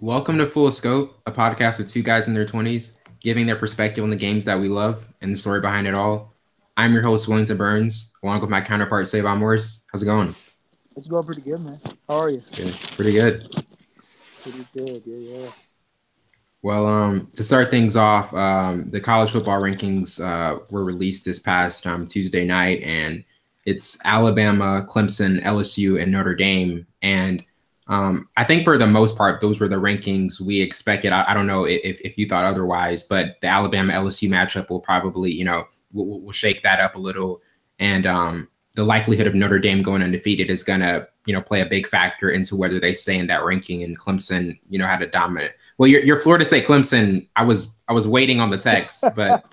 Welcome to Full Scope, a podcast with two guys in their 20s, giving their perspective on the games that we love and the story behind it all. I'm your host, Wellington Burns, along with my counterpart, Savon Morris. How's it going? It's going pretty good, man. How are you? It's good. Pretty good. Pretty good, yeah. Well, to start things off, the college football rankings were released this past Tuesday night, and it's Alabama, Clemson, LSU, and Notre Dame. And I think for the most part, those were the rankings we expected. I don't know if you thought otherwise, but the Alabama-LSU matchup will probably, will shake that up a little. And the likelihood of Notre Dame going undefeated is going to, play a big factor into whether they stay in that ranking. And Clemson, had a dominant. Well, your Florida State Clemson, I was waiting on the text, but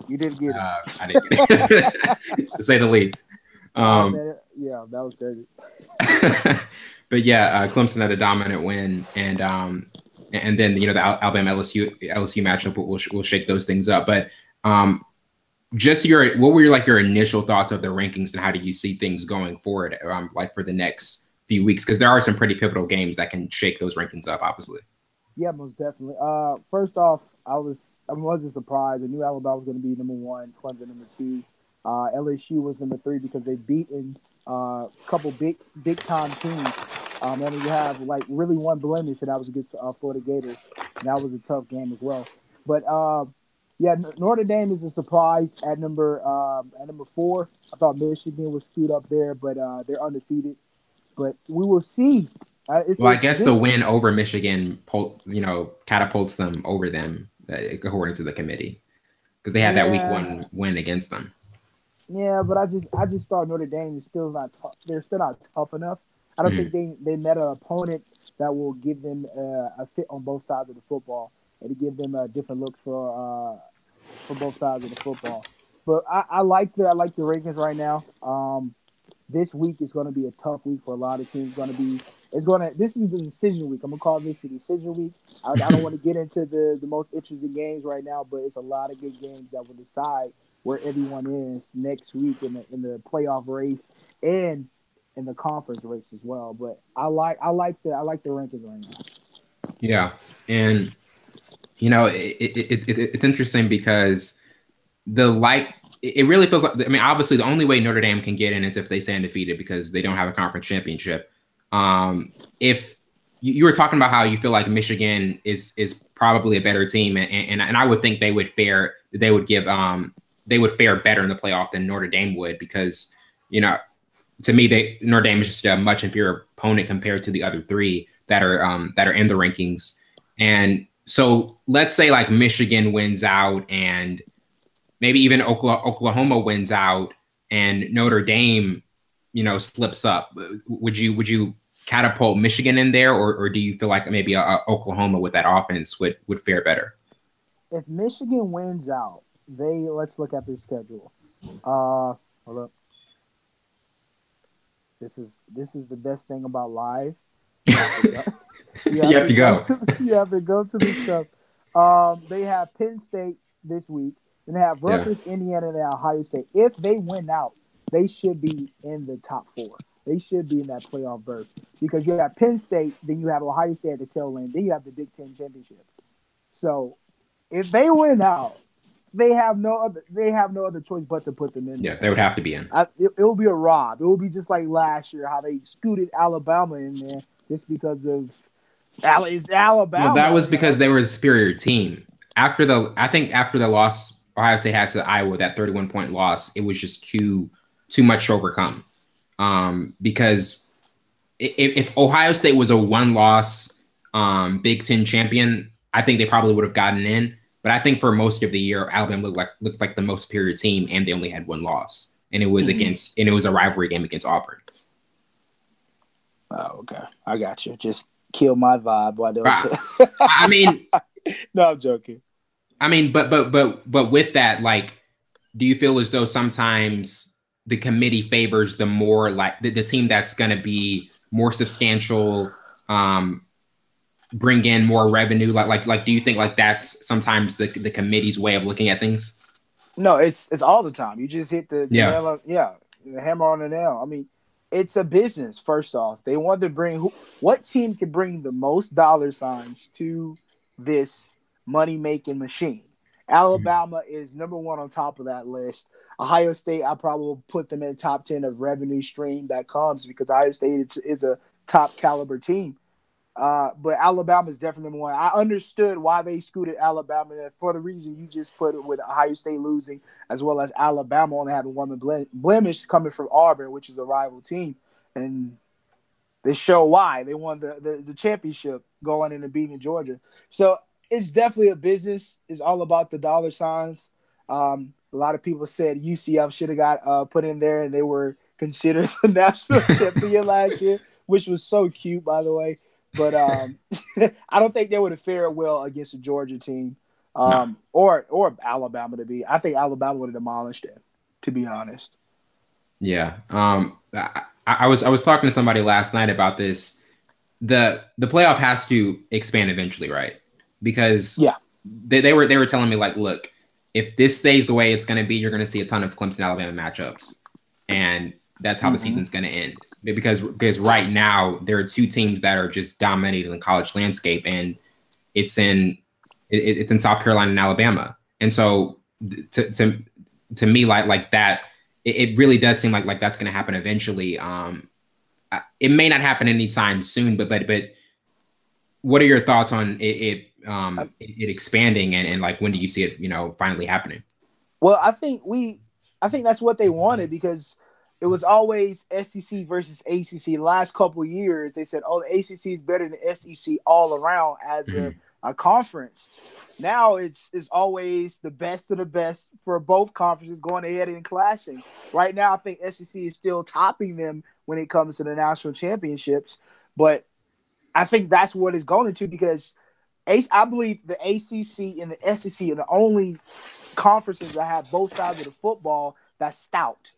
You didn't get it. I didn't get it, to say the least. Yeah, that was crazy. But yeah, Clemson had a dominant win, and then the Alabama LSU matchup will shake those things up. But just what were your initial thoughts of the rankings, and how do you see things going forward, like for the next few weeks? Because there are some pretty pivotal games that can shake those rankings up, obviously. Yeah, most definitely. First off, I wasn't surprised. I knew Alabama was going to be number one, Clemson number two. LSU was number three because they've beaten a couple big time teams. And you have really one blemish, and that was against Florida Gators. And that was a tough game as well. But yeah, Notre Dame is a surprise at number four. I thought Michigan was screwed up there, but they're undefeated. But we will see. I guess the win over Michigan, catapults them over them, according to the committee, because they had that week one win against them. Yeah, but I just thought Notre Dame is still not they're still not tough enough. I don't think they met an opponent that will give them a fit on both sides of the football and to give them different looks for both sides of the football. But I like the rankings right now. This week is going to be a tough week for a lot of teams. This is the decision week. I'm gonna call this the decision week. I don't want to get into the most interesting games right now, but it's a lot of good games that will decide where everyone is next week in the playoff race and in the conference race as well. But I like the rankings right now. Yeah, and it's interesting because it really feels like, obviously the only way Notre Dame can get in is if they stay undefeated because they don't have a conference championship. If you were talking about how you feel like Michigan is probably a better team, and I would think they would fare better in the playoff than Notre Dame would, because to me Notre Dame is just a much inferior opponent compared to the other three that are in the rankings. And so let's say Michigan wins out, and maybe even Oklahoma wins out, and Notre Dame slips up. Would you catapult Michigan in there, or do you feel like maybe Oklahoma with that offense would fare better? If Michigan wins out, let's look at their schedule. Hold up. This is the best thing about live. You have to go to this stuff. They have Penn State this week, and they have Rutgers, Indiana, and Ohio State. If they win out, they should be in the top four. They should be in that playoff berth, because you have Penn State, then you have Ohio State at the tail end, then you have the Big Ten championship. So if they win out, they have no other choice but to put them in. Yeah, they would have to be in. It will be a rob. It will be just like last year, how they scooted Alabama in there just because of it's Alabama. Well, that was because they were the superior team. After the loss Ohio State had to Iowa, that 31-point loss, it was just too much to overcome. Because if Ohio State was a one-loss Big Ten champion, I think they probably would have gotten in. But I think for most of the year, Alabama looked like the most superior team, and they only had one loss, and it was a rivalry game against Auburn. Oh, okay, I got you. Just kill my vibe. Why don't you? No, I'm joking. But with that, do you feel as though sometimes the committee favors the more the team that's going to be more substantial, bring in more revenue? Do you think that's sometimes the committee's way of looking at things? No, it's all the time. You just hit the hammer on the nail. It's a business. First off, they want to bring what team can bring the most dollar signs to this money making machine. Alabama is number one on top of that list. Ohio State, I probably will put them in the top 10 of revenue stream that comes because Ohio State is a top caliber team. But Alabama is definitely number one. I understood why they scooted Alabama for the reason you just put it with Ohio State losing, as well as Alabama only having one blemish coming from Auburn, which is a rival team. And they show why. They won the championship going into beating Georgia. So it's definitely a business. It's all about the dollar signs. A lot of people said UCF should have got put in there, and they were considered the national champion last year, which was so cute, by the way. But I don't think they would have fared well against a Georgia team or Alabama to be. I think Alabama would have demolished it, to be honest. Yeah. I was talking to somebody last night about this. The playoff has to expand eventually, right? Because they were telling me, like, look, if this stays the way it's going to be, you're going to see a ton of Clemson Alabama matchups, and that's how the season's going to end. Because right now there are two teams that are just dominating the college landscape, and it's in South Carolina and Alabama. And so to me, like that, it really does seem like that's going to happen eventually. It may not happen anytime soon, but what are your thoughts on it expanding and like when do you see it finally happening? Well, I think that's what they wanted because it was always SEC versus ACC. The last couple of years, they said, "Oh, the ACC is better than the SEC all around as a conference." Now it's always the best of the best for both conferences going ahead and clashing. Right now, I think SEC is still topping them when it comes to the national championships, but I think that's what it's going to because I believe the ACC and the SEC are the only conferences that have both sides of the football that's stout.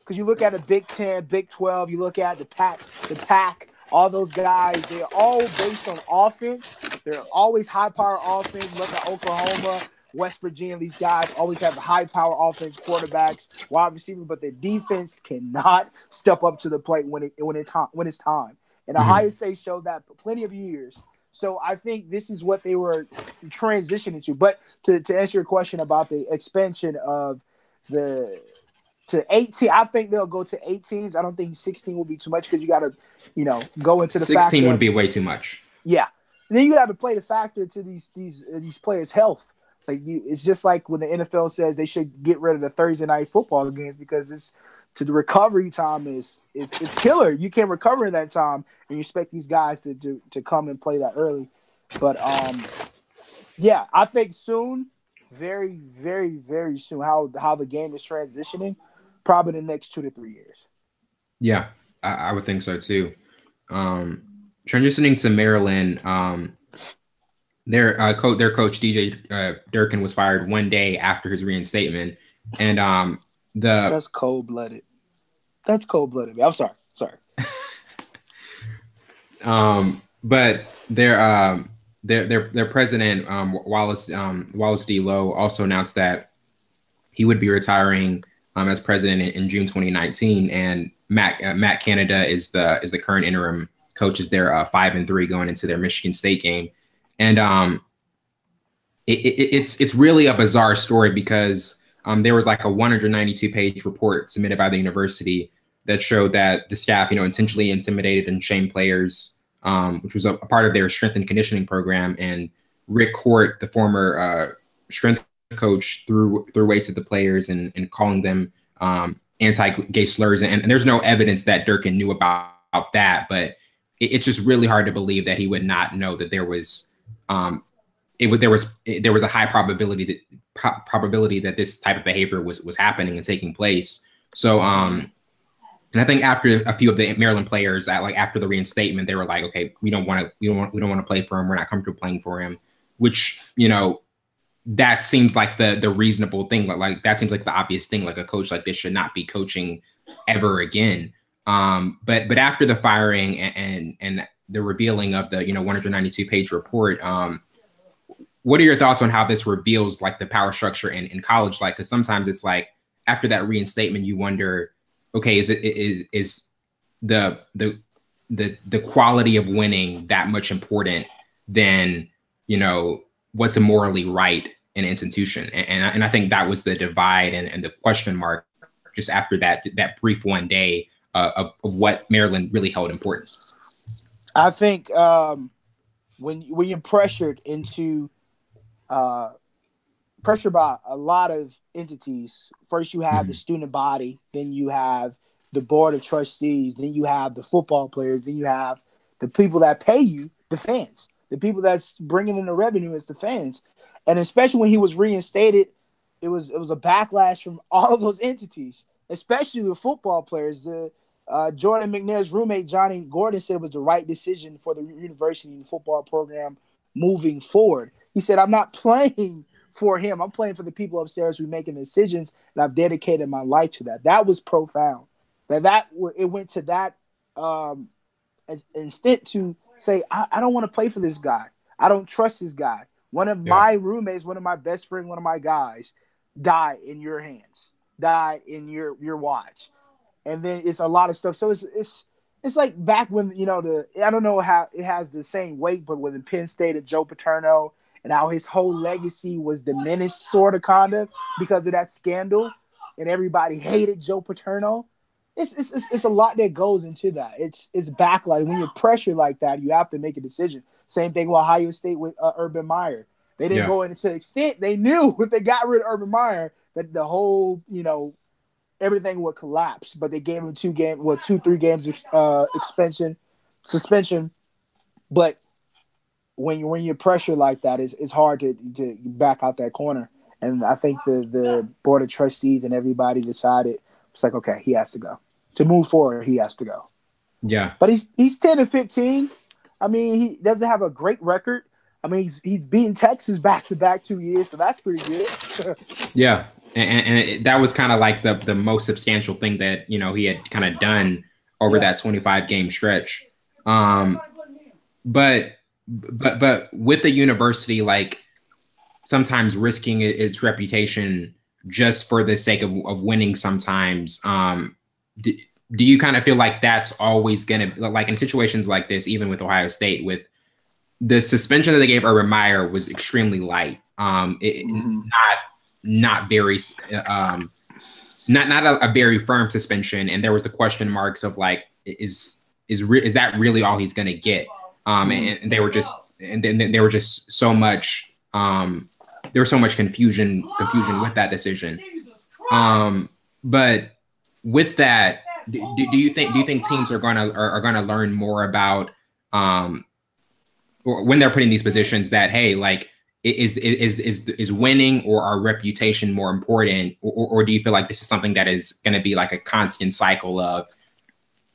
Because you look at the Big 10, Big 12, you look at the Pac, all those guys, they're all based on offense. They're always high-power offense. Look at Oklahoma, West Virginia. These guys always have high-power offense, quarterbacks, wide receivers, but their defense cannot step up to the plate when it's time. And Ohio State showed that for plenty of years. So I think this is what they were transitioning to. But to answer your question about the expansion of to 18, I think they'll go to 8 teams. I don't think 16 will be too much because you got to, go into the 16 would be way too much. Yeah, and then you got to play the factor to these players' health. Like it's just like when the NFL says they should get rid of the Thursday night football games because the recovery time it's killer. You can't recover in that time, and you expect these guys to come and play that early. But yeah, I think soon, very, very, very soon, how the game is transitioning. Probably the next 2 to 3 years. Yeah, I would think so too. Transitioning to Maryland, their coach DJ Durkin was fired one day after his reinstatement, and that's cold-blooded. That's cold-blooded. I'm sorry. But their president Wallace D. Lowe also announced that he would be retiring as president in June 2019, and Matt Canada is the current interim coach. Is they're 5-3 going into their Michigan State game, and it's really a bizarre story because there was like a 192-page report submitted by the university that showed that the staff intentionally intimidated and shamed players, which was a part of their strength and conditioning program, and Rick Court, the former strength coach, threw weights at the players and calling them anti-gay slurs. And there's no evidence that Durkin knew about that, but it's just really hard to believe that he would not know that there was there was a high probability that this type of behavior was happening and taking place. So and I think after a few of the Maryland players that after the reinstatement, they were like, okay, we don't want to play for him. We're not comfortable playing for him, which, that seems like the reasonable thing. Like that seems like the obvious thing. Like a coach like this should not be coaching ever again. But after the firing and the revealing of the 192-page report, what are your thoughts on how this reveals like the power structure in college? Because sometimes it's like after that reinstatement, you wonder, okay, is the quality of winning that much important than, what's morally right in an institution. And I think that was the divide and the question mark just after that brief one day of what Maryland really held important. I think when you're pressured into pressured by a lot of entities, first you have the student body, then you have the board of trustees, then you have the football players, then you have the people that pay you, the fans, the people that's bringing in the revenue is the fans. And especially when he was reinstated, it was a backlash from all of those entities, especially the football players. Jordan McNair's roommate, Johnny Gordon, said it was the right decision for the university and football program moving forward. He said, I'm not playing for him. I'm playing for the people upstairs who are making decisions, and I've dedicated my life to that. That was profound. It went to that extent to say, I don't want to play for this guy. I don't trust this guy. One of my roommates, one of my best friends, one of my guys died in your hands, died in your watch. And then it's a lot of stuff. So it's like back when, I don't know how it has the same weight, but when Penn State and Joe Paterno and how his whole legacy was diminished sort of kind of because of that scandal and everybody hated Joe Paterno. It's a lot that goes into that. It's backlash. When you're pressured like that, you have to make a decision. Same thing with Ohio State with Urban Meyer. They didn't go into the extent they knew if they got rid of Urban Meyer that the whole, everything would collapse. But they gave him 2-3 games suspension. But when you're pressured like that, it's hard to back out that corner. And I think the board of trustees and everybody decided it's like, okay, he has to go. To move forward, he has to go. Yeah. But he's 10-15. I mean, he doesn't have a great record. I mean, he's beaten Texas back-to-back 2 years, so that's pretty good. Yeah, and that was kind of like the most substantial thing that he had kind of done over that 25-game stretch. But with the university, like sometimes risking its reputation just for the sake of winning, sometimes. Do you kind of feel like that's always going to, like in situations like this, even with Ohio State, with the suspension that they gave Urban Meyer was extremely light. Not very, not a very firm suspension. And there was the question marks of like, is that really all he's going to get? And they were just, and then there were just so much, there was so much confusion with that decision. But with that, do you think teams are gonna learn more about or when they're put in these positions that, hey, like is winning or our reputation more important, or do you feel like this is something that is going to be like a constant cycle of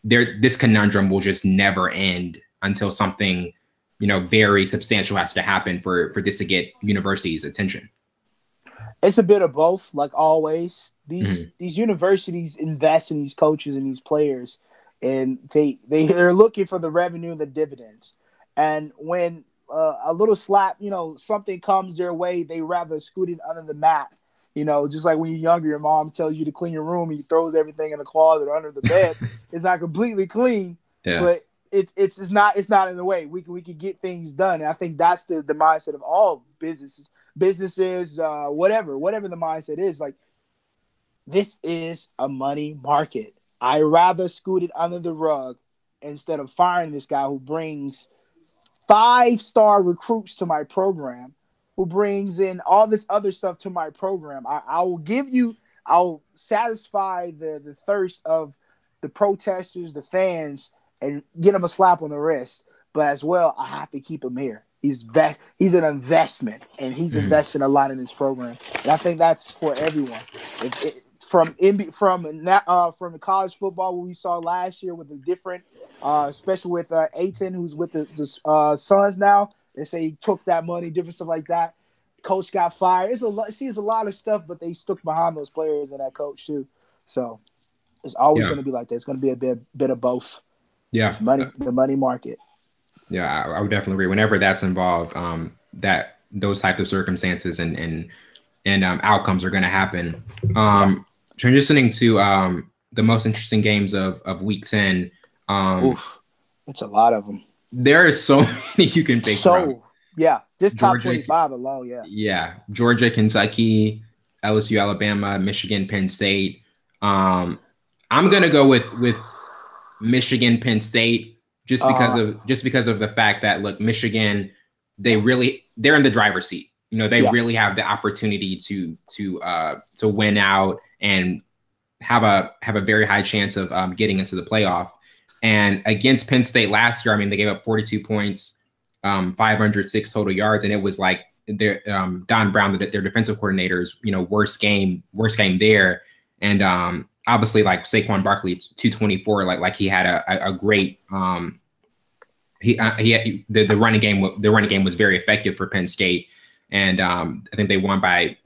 this conundrum will just never end until something very substantial has to happen for this to get universities' attention? It's a bit of both, like always. These universities invest in these coaches and these players, and they're looking for the revenue and the dividends. And when a little slap, something comes their way, they rather scoot it under the mat. Just like when you're younger, your mom tells you to clean your room and you throws everything in the closet or under the bed. It's not completely clean, but it's not in the way. We can get things done. And I think that's the mindset of all businesses, whatever the mindset is. Like, this is a money market. I rather scoot it under the rug instead of firing this guy who brings 5-star recruits to my program, who brings in all this other stuff to my program. I'll satisfy the thirst of the protesters, the fans, and get him a slap on the wrist. But as well, I have to keep him here. He's an investment, and he's investing a lot in this program. And I think that's for everyone. From the college football what we saw last year with the different, especially with Ayton, who's with the Suns now. They say he took that money, different stuff like that. Coach got fired. It's a lot of stuff, but they stuck behind those players and that coach too. So it's always going to be like that. It's going to be a bit of both. Yeah, it's the money market. Yeah, I would definitely agree. Whenever that's involved, that those types of circumstances and outcomes are going to happen. Transitioning to the most interesting games of Week 10, Oof, it's a lot of them. There are so many you can pick from. So yeah, just top Georgia, 25 alone. Yeah. yeah, Georgia, Kentucky, LSU, Alabama, Michigan, Penn State. Um, I'm gonna go with Michigan, Penn State, Uh just because of the fact that look, Michigan, they're in the driver's seat. You know, they yeah. really have the opportunity to win out and have a very high chance of getting into the playoff. And against Penn State last year, I mean, they gave up 42 points, 506 total yards, and it was like their Don Brown, their defensive coordinators, you know, worst game there. And obviously, like Saquon Barkley, 224, like he had a great he had, the running game was very effective for Penn State, and I think they won by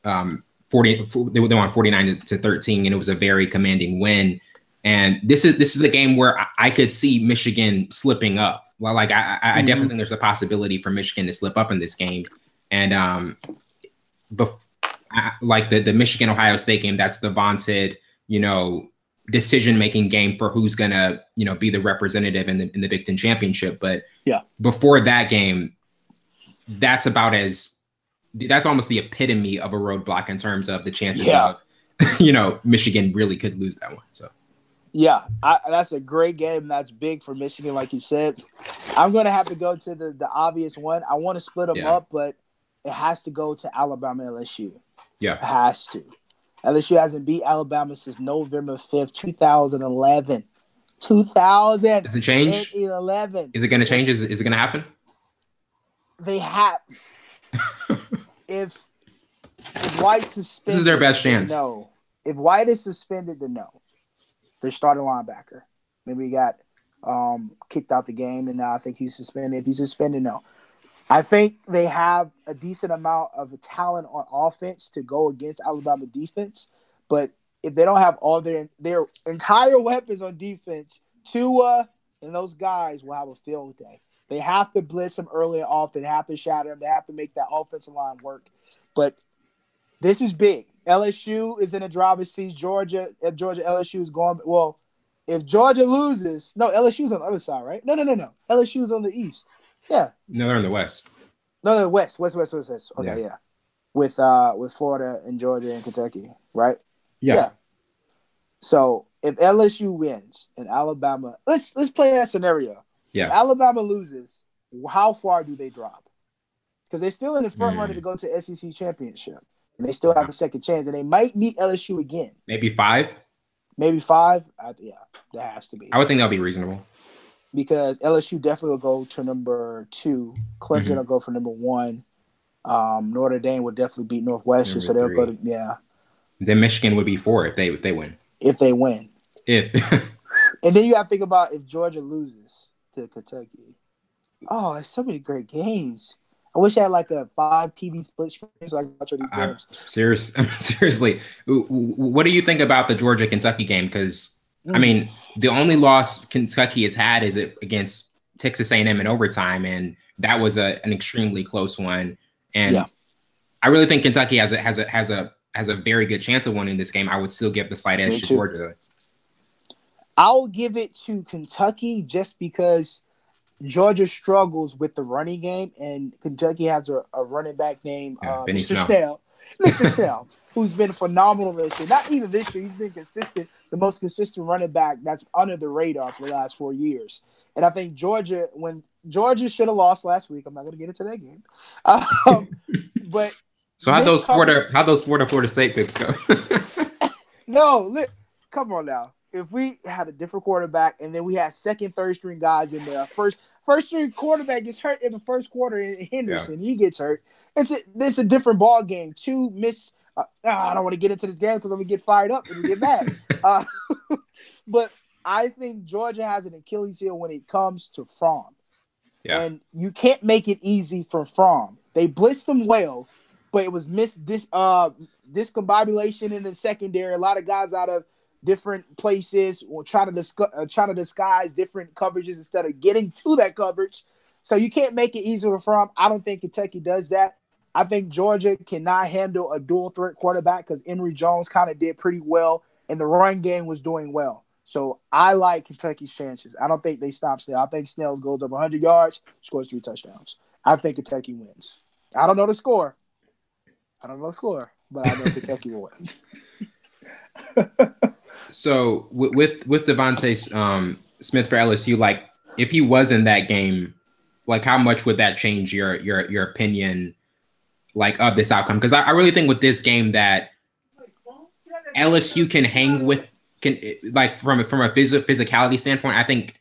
40 they won 49-13, and it was a very commanding win. And this is a game where I could see Michigan slipping up. Well, like I definitely think there's a possibility for Michigan to slip up in this game. And like the Michigan Ohio State game, that's the vaunted, you know, decision-making game for who's gonna, you know, be the representative in the Big Ten championship. But yeah, before that game, that's almost the epitome of a roadblock in terms of the chances of, you know, Michigan really could lose that one. So yeah, that's a great game. That's big for Michigan, like you said. I'm going to have to go to the obvious one. I want to split them up, but it has to go to Alabama-LSU. Yeah, it has to. LSU hasn't beat Alabama since November 5th, 2011. 2011. Does it change? Is it going to change? Is it going to happen? They have. If White's suspended, this is their best chance. No. If White is suspended, then no. Their starting linebacker. Maybe he got kicked out the game, and now I think he's suspended. If he's suspended, no. I think they have a decent amount of talent on offense to go against Alabama defense, but if they don't have all their entire weapons on defense, Tua and those guys will have a field day. They have to blitz them early and often. They have to shatter them. They have to make that offensive line work. But this is big. LSU is in a driver's seat. Georgia, LSU is going. Well, if Georgia loses, no, LSU's on the other side, right? No. LSU's on the east. Yeah. No, they're in the west. No, they're west. West. Okay, yeah. With Florida and Georgia and Kentucky, right? Yeah. So if LSU wins and Alabama, let's play that scenario. Yeah. If Alabama loses, how far do they drop? Because they're still in the front runner to go to SEC championship, and they still have a second chance, and they might meet LSU again. Maybe 5. Yeah, that has to be. I would think that'll be reasonable. Because LSU definitely will go to number 2. Clemson will go for number 1. Notre Dame will definitely beat Northwestern, so they'll 3. go to Then Michigan would be 4 if they win. If they win. And then you got to think about if Georgia loses to Kentucky. Oh, there's so many great games. I wish I had like a 5 TV split screen so I could watch all these games. Seriously, what do you think about the Georgia-Kentucky game? Because I mean, the only loss Kentucky has had is against Texas A&M in overtime, and that was an extremely close one. And I really think Kentucky has a very good chance of winning this game. I would still give the slight edge to Georgia. I'll give it to Kentucky just because Georgia struggles with the running game, and Kentucky has a running back named Mr. Snell. Mr. Snell, who's been phenomenal this year. Not even this year. He's been consistent, the most consistent running back that's under the radar for the last 4 years. And I think Georgia should have lost last week. I'm not going to get into that game. But so how'd those Florida State picks go? Come on now. If we had a different quarterback and then we had second, third string guys in there, first string quarterback gets hurt in the first quarter in Henderson, he gets hurt. It's a different ball game. 2 miss. I don't want to get into this game because I'm gonna get fired up and get mad. But I think Georgia has an Achilles heel when it comes to Fromm. Yeah. And you can't make it easy for Fromm. They blitzed them well, but it was discombobulation in the secondary. A lot of guys out of different places will try to disguise different coverages instead of getting to that coverage. So you can't make it easy for Fromm. I don't think Kentucky does that. I think Georgia cannot handle a dual threat quarterback because Emory Jones kind of did pretty well, and the run game was doing well. So I like Kentucky's chances. I don't think they stop Snell. I think Snell goes up 100 yards, scores 3 touchdowns. I think Kentucky wins. I don't know the score. But I know Kentucky will win. So with Devontae Smith for LSU, like if he was in that game, like how much would that change your opinion like of this outcome? Because I really think with this game that LSU can hang with like from a physicality standpoint. I think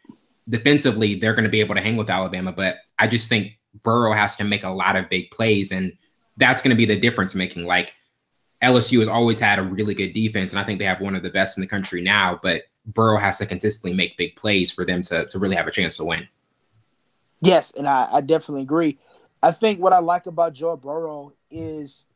defensively they're going to be able to hang with Alabama, but I just think Burrow has to make a lot of big plays, and that's going to be the difference making. Like LSU has always had a really good defense, and I think they have one of the best in the country now, but Burrow has to consistently make big plays for them to really have a chance to win. Yes, and I definitely agree. I think what I like about Joe Burrow is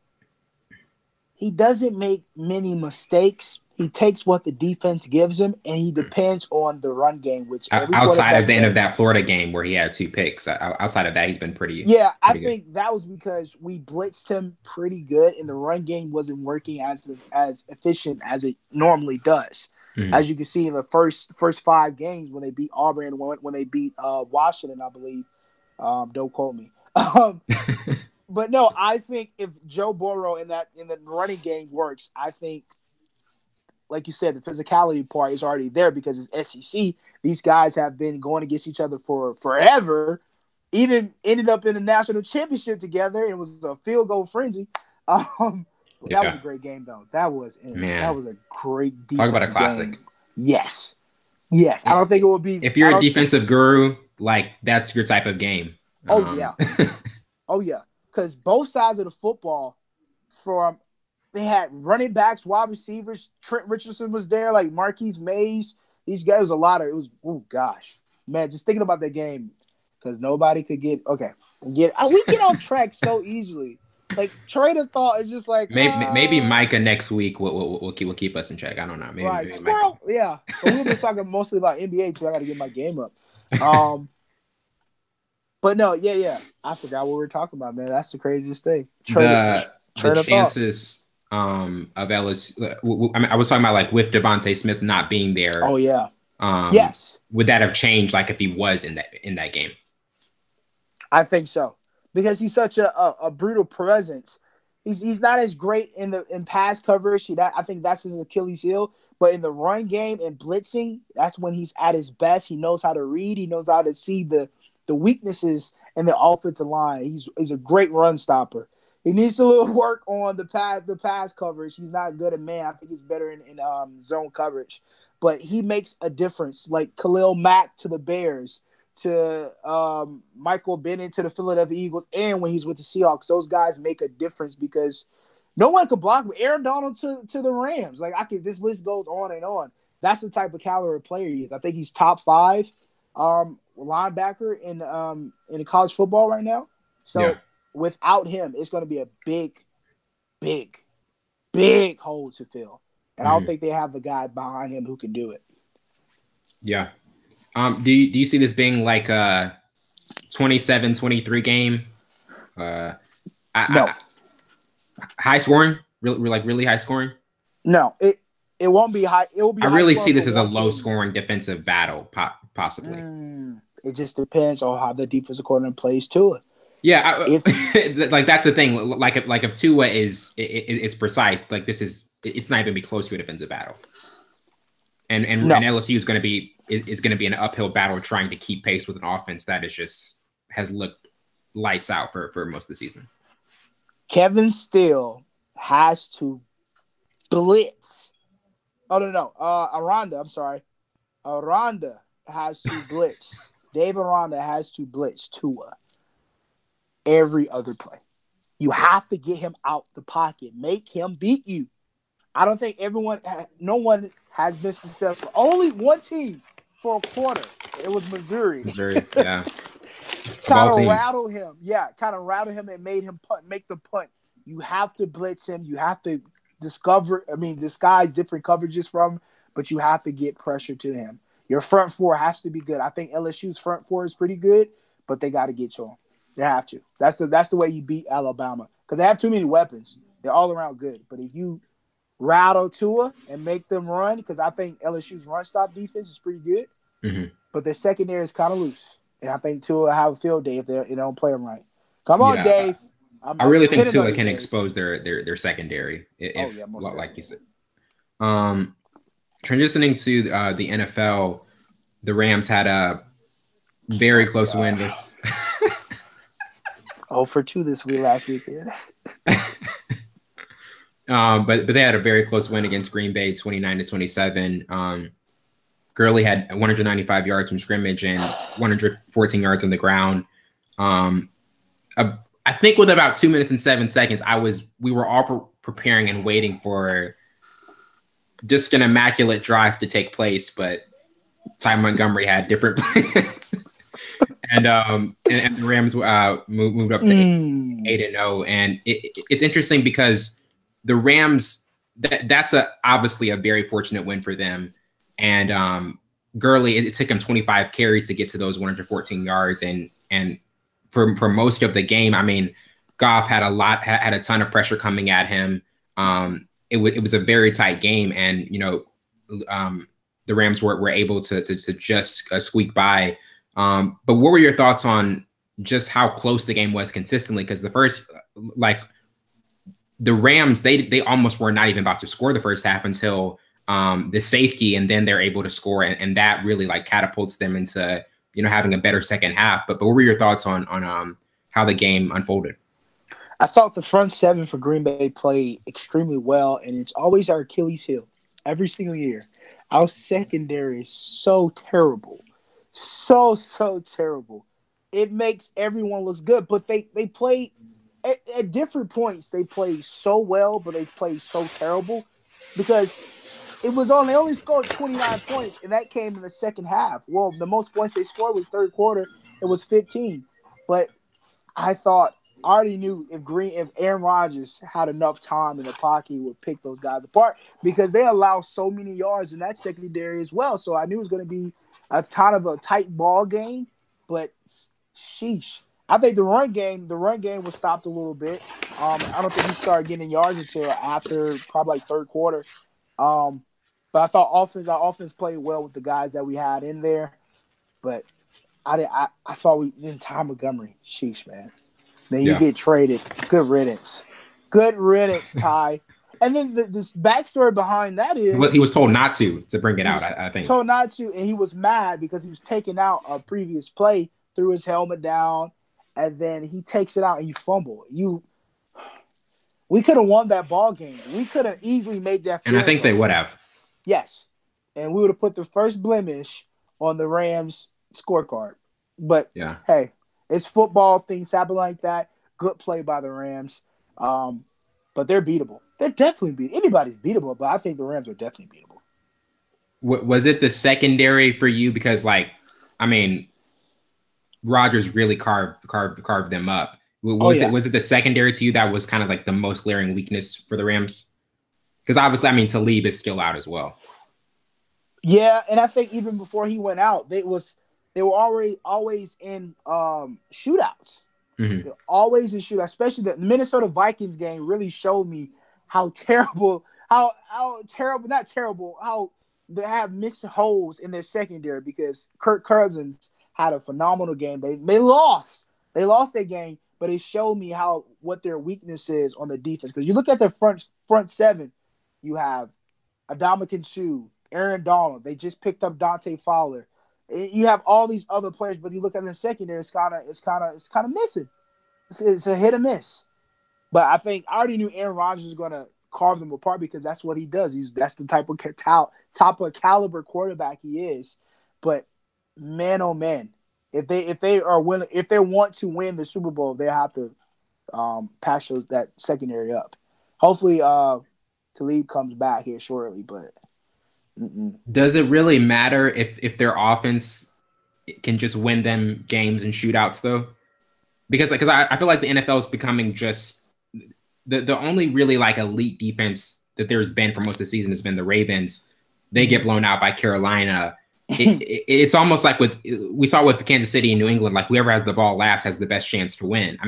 he doesn't make many mistakes. He takes what the defense gives him, and he depends on the run game, which outside of the end of that Florida game where he had 2 picks. Outside of that, he's been pretty. Yeah, I pretty think that was because we blitzed him pretty good, and the run game wasn't working as efficient as it normally does. Mm-hmm. As you can see in the first 5 games when they beat Auburn, when they beat Washington, I believe. Don't quote me. But no, I think if Joe Burrow in the running game works, I think, like you said, the physicality part is already there because it's SEC. These guys have been going against each other for forever. Even ended up in a national championship together. It was a field goal frenzy. That was a great game, though. That was a great defensive Talk about a classic. Game. Yes. I don't think it would be. If you're a defensive guru, like that's your type of game. Oh yeah. Because both sides of the football, they had running backs, wide receivers. Trent Richardson was there, like Marquise Mays. These guys, oh gosh, man, just thinking about that game because nobody could we get off track so easily. Like train of thought is just like maybe Micah next week will keep us in check. I don't know. Maybe Micah. Yeah, but we've been talking mostly about NBA too. I got to get my game up. But no, yeah. I forgot what we were talking about, man. That's the craziest thing. The chances of LSU. I mean, I was talking about like with Devontae Smith not being there. Oh yeah. Yes. Would that have changed like if he was in that game? I think so because he's such a brutal presence. He's not as great in pass coverage. I think that's his Achilles heel. But in the run game and blitzing, that's when he's at his best. He knows how to read. He knows how to see the weaknesses in the offensive line. He's a great run stopper. He needs a little work on the pass coverage. He's not good at man. I think he's better in zone coverage. But he makes a difference. Like Khalil Mack to the Bears, to Michael Bennett to the Philadelphia Eagles, and when he's with the Seahawks, those guys make a difference because no one could block him. Aaron Donald to the Rams. Like this list goes on and on. That's the type of caliber player he is. I think he's top 5. Linebacker in college football right now. So without him, it's going to be a big hole to fill. And I don't think they have the guy behind him who can do it. Yeah. Do you see this being like a 27-23 game? No. High scoring? Really high scoring? No, it won't be high. It will be. I really see this as a low scoring defensive battle, possibly. It just depends on how the defensive coordinator plays to it. Yeah, like that's the thing. Like if Tua is precise, like it's not even be close to a defensive battle. And LSU is going to be an uphill battle trying to keep pace with an offense that has looked lights out for most of the season. Kevin Steele has to blitz. Oh no, Aranda. I'm sorry, Aranda has to blitz. Dave Aranda has to blitz Tua every other play. You have to get him out the pocket. Make him beat you. I don't think no one has been successful. Only one team for a quarter. It was Missouri. Yeah. Kind of rattled him. Yeah, kind of rattled him and made him make the punt. You have to blitz him. You have to disguise different coverages from him, but you have to get pressure to him. Your front 4 has to be good. I think LSU's front 4 is pretty good, but they got to get to him. They have to. That's the way you beat Alabama because they have too many weapons. They're all around good, but if you rattle Tua and make them run because I think LSU's run stop defense is pretty good, but their secondary is kind of loose, and I think Tua will have a field day if they don't play them right. Come on, Dave. I really think Tua can expose their secondary if like you said. Transitioning to the NFL, the Rams had a very close win. 0-2 this week last weekend. But they had a very close win against Green Bay, 29-27. Gurley had 195 yards from scrimmage and 114 yards on the ground. I think with about 2 minutes and 7 seconds, we were all preparing and waiting for just an immaculate drive to take place, but Ty Montgomery had different plans. and the Rams moved up to 8-0. And it's interesting because the Rams, that's obviously a very fortunate win for them. And Gurley, it took him 25 carries to get to those 114 yards. And for most of the game, I mean, Goff had a ton of pressure coming at him. It was a very tight game, and the Rams were able to just squeak by. But what were your thoughts on just how close the game was consistently? Because the first, the Rams, they almost were not even about to score the first half until the safety, and then they're able to score, and that really catapults them into having a better second half. But what were your thoughts on how the game unfolded? I thought the front seven for Green Bay played extremely well, and it's always our Achilles heel every single year. Our secondary is so terrible. So terrible. It makes everyone look good, but they play at different points. They play so well, but they play so terrible because they only scored 29 points, and that came in the second half. Well, the most points they scored was third quarter. It was 15. But I already knew if Aaron Rodgers had enough time in the pocket, he would pick those guys apart because they allow so many yards in that secondary as well. So I knew it was going to be a kind of a tight ball game, but sheesh. I think the run game was stopped a little bit. I don't think he started getting yards until after probably third quarter. But I thought our offense played well with the guys that we had in there. But I thought Ty Montgomery, sheesh, man. Then you get traded. Good riddance. Good riddance, Ty. And then this backstory behind that is he was told not to bring it out. I think told not to, and he was mad because he was taking out a previous play, threw his helmet down, and then he takes it out and you fumble. We could have won that ball game. We could have easily made that. And I think they would have. Yes, and we would have put the first blemish on the Rams scorecard. But hey. It's football. Things happen like that. Good play by the Rams. But they're beatable. They're definitely beatable. Anybody's beatable, but I think the Rams are definitely beatable. Was it the secondary for you? Because, Rodgers really carved them up. Was it the secondary to you that was kind of like the most glaring weakness for the Rams? Because obviously, Talib is still out as well. Yeah, and I think even before he went out, they were always in shootouts. Mm-hmm. Always in shootouts. Especially the Minnesota Vikings game really showed me how they have missed holes in their secondary because Kirk Cousins had a phenomenal game. They lost. They lost their game, but it showed me what their weakness is on the defense. Because you look at their front seven, you have Ndamukong Suh, Aaron Donald. They just picked up Dante Fowler. You have all these other players, but you look at the secondary, it's kind of missing. It's a hit or miss. But I already knew Aaron Rodgers was going to carve them apart because that's what he does. That's the type of top of caliber quarterback he is. But man, oh man, if they want to win the Super Bowl, they have to patch that secondary up. Hopefully, Talib comes back here shortly, but. Does it really matter if their offense can just win them games and shootouts though? Because I feel like the NFL is becoming just the only really elite defense that there's been for most of the season has been the Ravens. They get blown out by Carolina. It's almost like we saw with Kansas City and New England, whoever has the ball last has the best chance to win.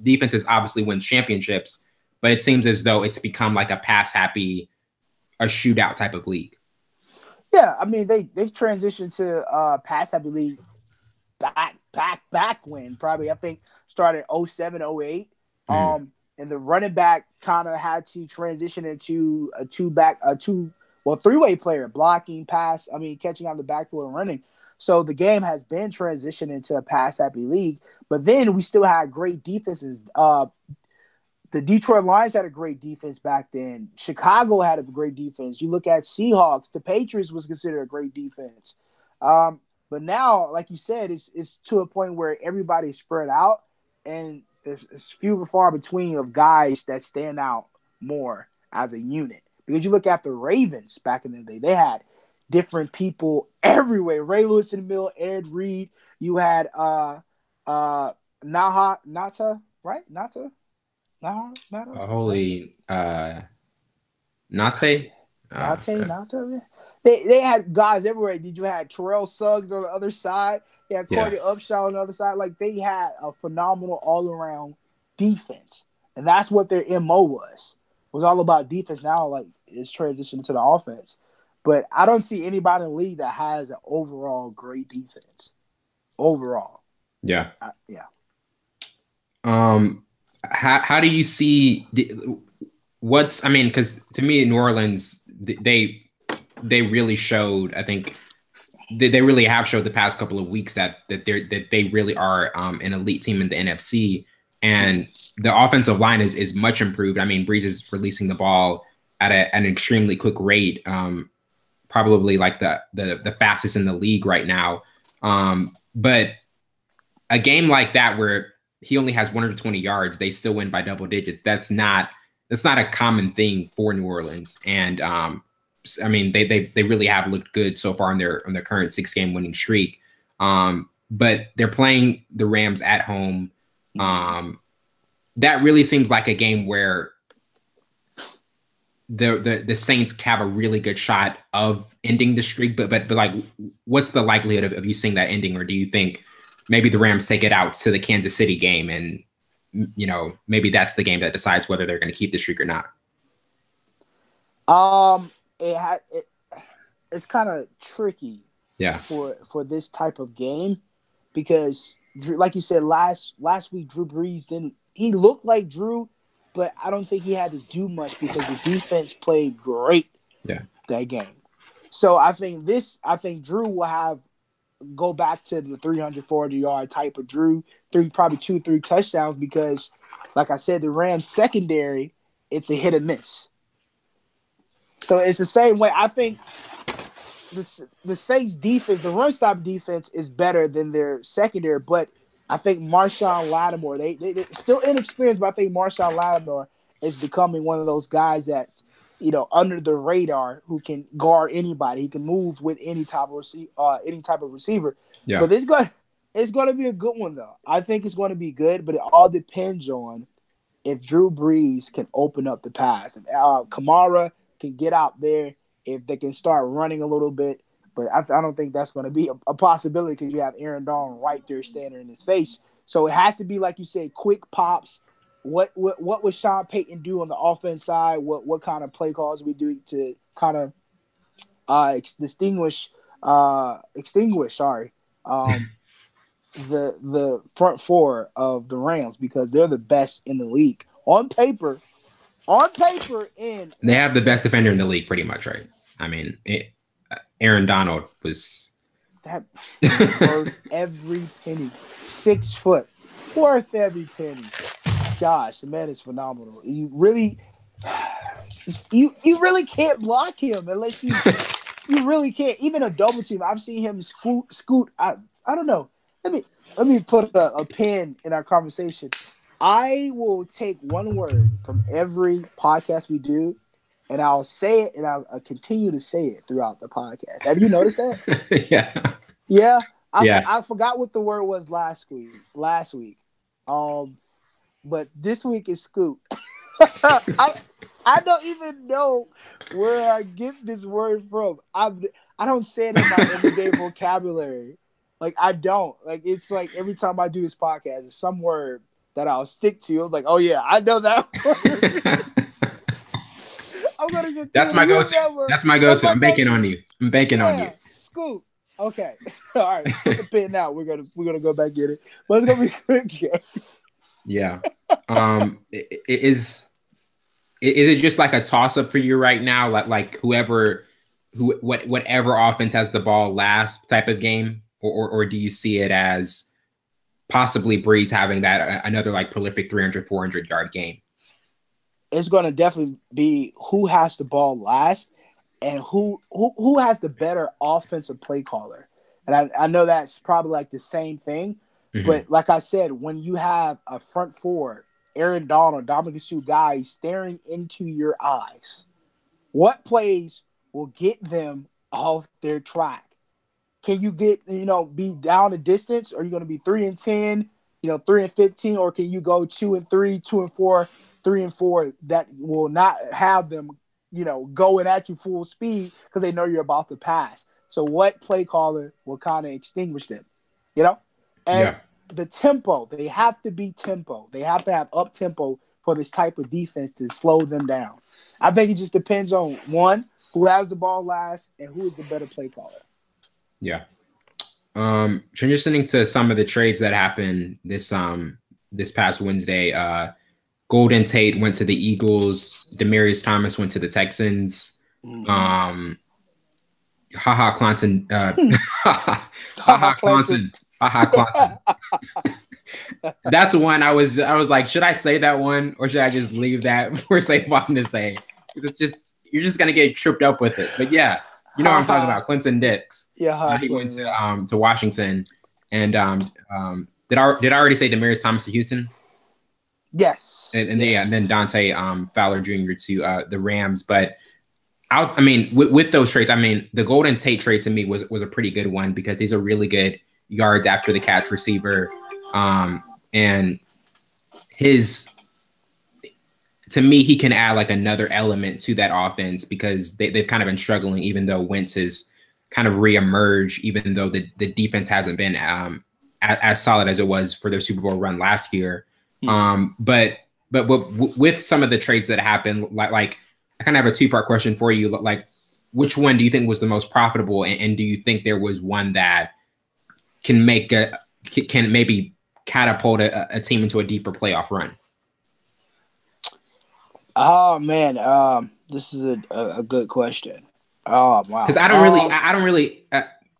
Defenses obviously win championships, but it seems as though it's become a pass happy a shootout type of league. Yeah, I mean they've transitioned to pass happy league back when probably I think started 07, 08. Mm. And the running back kind of had to transition into a three-way player, blocking, pass, catching on the backfield and running. So the game has been transitioned into a pass happy league, but then we still had great defenses. The Detroit Lions had a great defense back then. Chicago had a great defense. You look at Seahawks, the Patriots was considered a great defense. But now, like you said, it's to a point where everybody's spread out, and it's few and far between of guys that stand out more as a unit. Because you look at the Ravens back in the day, they had different people everywhere. Ray Lewis in the middle, Ed Reed. You had Nata, right? Nata? Holy Nate. Nate. They had guys everywhere. Did you had Terrell Suggs on the other side? They had Corey Upshaw on the other side. Like they had a phenomenal all around defense, and that's what their MO was. It was all about defense. Now, like it's transitioned to the offense, but I don't see anybody in the league that has an overall great defense. Overall, yeah. How do you see because to me, New Orleans, they really showed, I think they really have showed the past couple of weeks that they really are an elite team in the NFC, and the offensive line is much improved. I mean, Breeze is releasing the ball at an extremely quick rate, probably like the fastest in the league right now. But a game like that where he only has 120 yards, they still win by double digits. That's not a common thing for New Orleans. And I mean, they really have looked good so far on their current 6-game winning streak. But they're playing the Rams at home. That really seems like a game where the Saints have a really good shot of ending the streak. But like, what's the likelihood of you seeing that ending, or do you think maybe the Rams take it out to the Kansas City game, and maybe that's the game that decides whether they're going to keep the streak or not? It's kind of tricky, for this type of game, because like you said last week, Drew Brees he looked like Drew, but I don't think he had to do much because the defense played great that game. So I think Drew will go back to the 340-yard type of Drew, probably 2-3 touchdowns, because like I said, the Rams secondary, it's a hit or miss. So it's the same way. I think the Saints defense, the run stop defense, is better than their secondary, but I think Marshawn Lattimore, they're still inexperienced, but I think Marshawn Lattimore is becoming one of those guys that's under the radar, who can guard anybody. He can move with any type of receiver. Yeah. But it's going to be a good one, though. I think it's going to be good, but it all depends on if Drew Brees can open up the pass. If Kamara can get out there, if they can start running a little bit. But I don't think that's going to be a possibility, because you have Aaron Donald right there standing in his face. So it has to be, like you said, quick pops. What would Sean Payton do on the offense side? What kind of play calls we do to kind of extinguish the front four of the Rams, because they're the best in the league on paper. And they have the best defender in the league, pretty much, right? I mean, Aaron Donald was that worth every penny. 6 foot, worth every penny. Gosh, the man is phenomenal. You really can't block him unless you really can't. Even a double team, I've seen him scoot. I don't know. Let me put a pin in our conversation. I will take one word from every podcast we do, and I'll say it, and I'll continue to say it throughout the podcast. Have you noticed that? Yeah. Yeah. I forgot what the word was last week. But this week is scoot. I don't even know where I get this word from. I don't say it in my everyday vocabulary. Like, I don't. Like, it's like every time I do this podcast, it's some word that I'll stick to. I was like, oh yeah, I know that word. I'm I'm gonna continue That's to my use go-to. that word. That's my That's go-to. my I'm banking on go-to. you. I'm banking on you. Yeah, scoop. Okay. All right. Put the pin out. We're gonna go back get it. But it's gonna be a good game. Yeah. Is it just like a toss-up for you right now? Like whatever offense has the ball last type of game, or do you see it as possibly Breeze having that another like prolific 300, 400 yard game? It's gonna definitely be who has the ball last and who has the better offensive play caller. And I know that's probably like the same thing, Mm-hmm. but like I said, when you have a front four, Aaron Donald, Dominican Sue guys staring into your eyes, what plays will get them off their track? Can you be down a distance? Or are you going to be 3-10, 3-15, or can you go 2-3, 2-4, 3-4 that will not have them, going at you full speed because they know you're about to pass? So what play caller will kind of extinguish them, And Yeah. the tempo, they have to be tempo. They have to have up tempo for this type of defense to slow them down. I think it just depends on one, who has the ball last and who is the better play caller. Yeah. Transitioning to some of the trades that happened this past Wednesday. Golden Tate went to the Eagles. Demaryius Thomas went to the Texans. Haha Clanton. Haha Clanton. Haha Clanton. That's one I was like, should I say that one or should I just leave that for Saquon to say? Because it's just you're just gonna get tripped up with it. But yeah, you know what I'm talking about. Clinton Dix. Yeah, he went to Washington, and did I already say Demaryius Thomas to Houston? Yes. And yes. Yeah, and then Dante Fowler Jr. to the Rams. But I mean, with those trades, I mean, the Golden Tate trade to me was a pretty good one because he's a really good yards after the catch receiver, and to me, he can add like another element to that offense because they've kind of been struggling, even though Wentz has kind of reemerged, even though the defense hasn't been as solid as it was for their Super Bowl run last year. But with some of the trades that happened, like I kind of have a two-part question for you. Like, which one do you think was the most profitable, and do you think there was one that can maybe catapult a team into a deeper playoff run? Oh man, this is a good question. Oh wow, because I don't really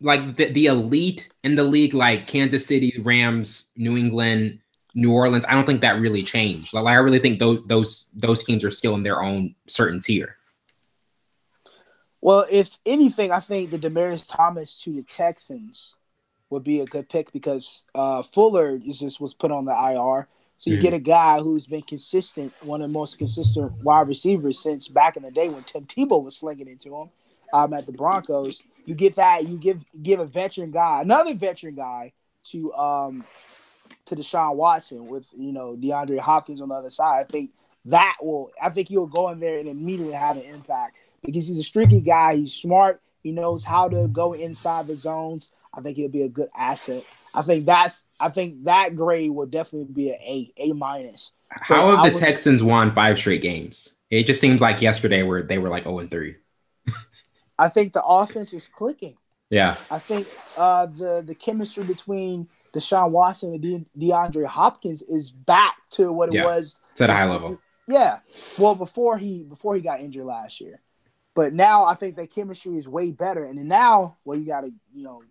like the elite in the league, like Kansas City, Rams, New England, New Orleans. I don't think that really changed. Like I really think those teams are still in their own certain tier. Well, if anything, I think the Demaryius Thomas to the Texans would be a good pick because Fuller was put on the IR. So you get a guy who's been consistent, one of the most consistent wide receivers since back in the day when Tim Tebow was slinging into him at the Broncos. You get that. You give a veteran guy, another veteran guy to Deshaun Watson with DeAndre Hopkins on the other side. I think he'll go in there and immediately have an impact because he's a streaky guy. He's smart. He knows how to go inside the zones. I think he'll be a good asset. I think that grade will definitely be an A minus. How have the Texans won 5 straight games? It just seems like yesterday where they were like 0-3. I think the offense is clicking. Yeah. I think the chemistry between Deshaun Watson and DeAndre Hopkins is back to what it was. It's at a high level. Yeah. Well, before he got injured last year. But now I think that chemistry is way better. And then now, you got to,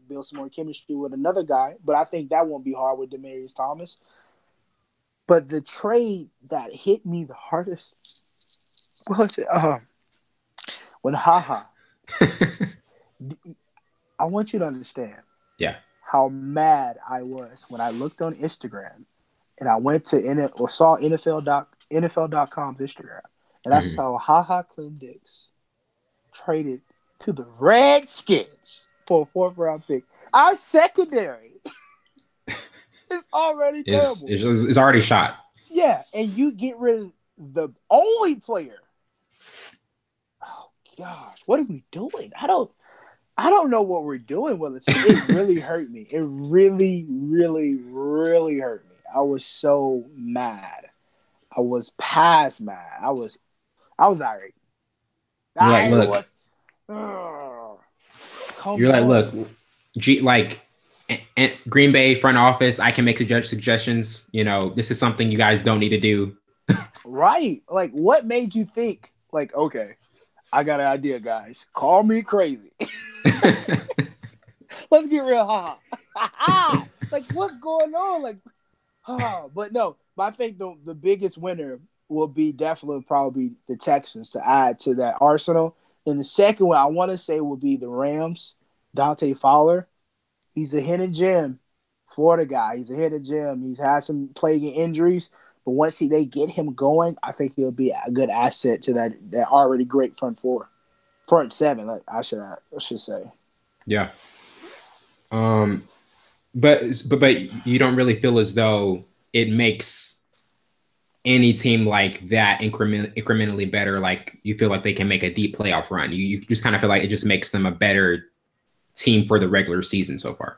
build some more chemistry with another guy. But I think that won't be hard with Demaryius Thomas. But the trade that hit me the hardest was when I want you to understand how mad I was when I looked on Instagram and I went to saw NFL.com's Instagram. And I saw Clem Dix traded to the Redskins for a 4th round pick. Our secondary is already terrible. It's already shot. Yeah, and you get rid of the only player. Oh gosh, what are we doing? I don't know what we're doing with it. It really hurt me. It really, really, really hurt me. I was so mad. I was past mad. I was irate. You're like, look. You're like, look, and Green Bay front office, I can make suggestions. This is something you guys don't need to do. Right. Like, what made you think, like, okay, I got an idea, guys. Call me crazy. Let's get real. Like, what's going on? Like, but no. But I think the biggest winner will be definitely probably the Texans to add to that arsenal. And the second one I want to say will be the Rams. Dante Fowler. He's a hidden gem. Florida guy. He's a hidden gem. He's had some plaguing injuries. But once they get him going, I think he'll be a good asset to that already great front seven. Like I should say. Yeah. But you don't really feel as though it makes any team like that incrementally better. Like you feel like they can make a deep playoff run. You just kind of feel like it just makes them a better team for the regular season so far.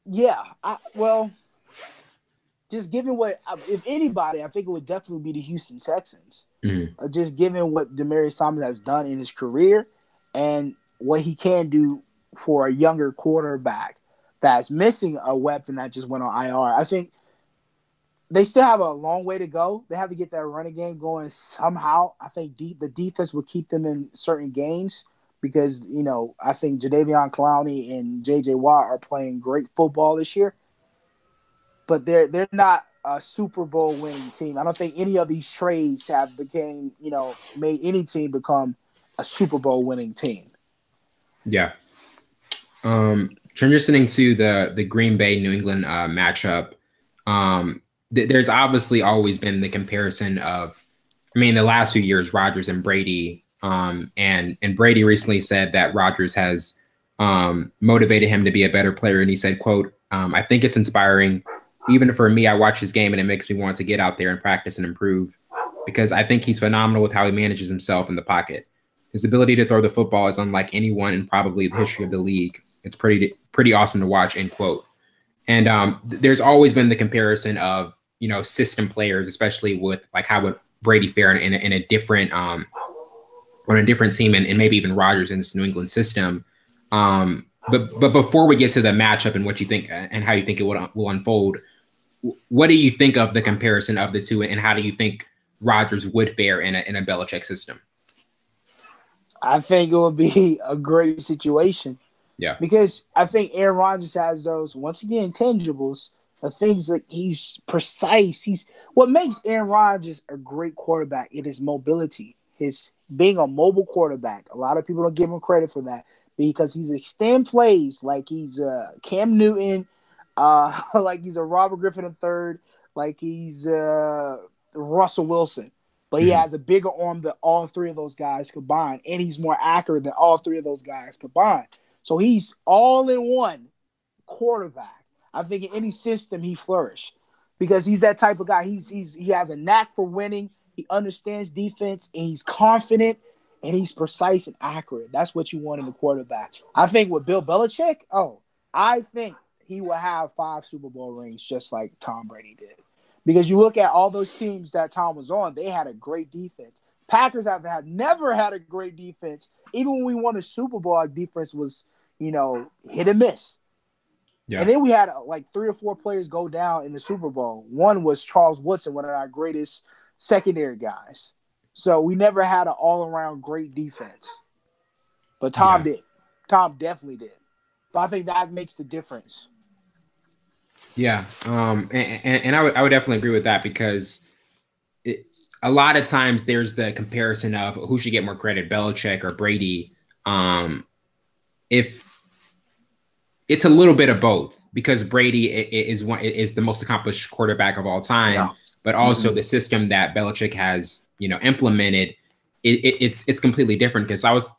Yeah. Just given if anybody, I think it would definitely be the Houston Texans. Mm-hmm. Just given what Demaryius Thomas has done in his career and what he can do for a younger quarterback that's missing a weapon that just went on IR. I think they still have a long way to go. They have to get that running game going somehow. I think the defense will keep them in certain games because, I think Jadeveon Clowney and J.J. Watt are playing great football this year. But they're not a Super Bowl winning team. I don't think any of these trades have made any team become a Super Bowl winning team. Yeah. Transitioning to the Green Bay New England matchup, there's obviously always been the comparison of, the last few years, Rodgers and Brady, and Brady recently said that Rodgers has motivated him to be a better player, and he said, quote, "I think it's inspiring. Even for me, I watch his game and it makes me want to get out there and practice and improve because I think he's phenomenal with how he manages himself in the pocket. His ability to throw the football is unlike anyone in probably the history of the league. It's pretty awesome to watch," end quote. And there's always been the comparison of, system players, especially with like how would Brady fare in a different on a different team and maybe even Rodgers in this New England system. But before we get to the matchup and what you think and how you think it will unfold, what do you think of the comparison of the two, and how do you think Rodgers would fare in a Belichick system? I think it would be a great situation. Yeah. Because I think Aaron Rodgers has those, once again, intangibles, the things like he's precise. What makes Aaron Rodgers a great quarterback, it is mobility. His being a mobile quarterback. A lot of people don't give him credit for that because he's extend plays like he's Cam Newton, like he's a Robert Griffin III, like he's Russell Wilson. But he has a bigger arm than all three of those guys combined, and he's more accurate than all three of those guys combined. So he's all in one quarterback. I think in any system he flourished because he's that type of guy. He has a knack for winning. He understands defense, and he's confident, and he's precise and accurate. That's what you want in a quarterback. I think with Bill Belichick, I think he will have 5 Super Bowl rings just like Tom Brady did. Because you look at all those teams that Tom was on, they had a great defense. Packers never had a great defense. Even when we won a Super Bowl, our defense was, hit and miss. Yeah. And then we had like 3 or 4 players go down in the Super Bowl. One was Charles Woodson, one of our greatest secondary guys. So we never had an all-around great defense. But Tom did. Tom definitely did. But I think that makes the difference. Yeah, and I would definitely agree with that because a lot of times there's the comparison of who should get more credit, Belichick or Brady. If it's a little bit of both because Brady is the most accomplished quarterback of all time, but also the system that Belichick has implemented, it's completely different. Because I was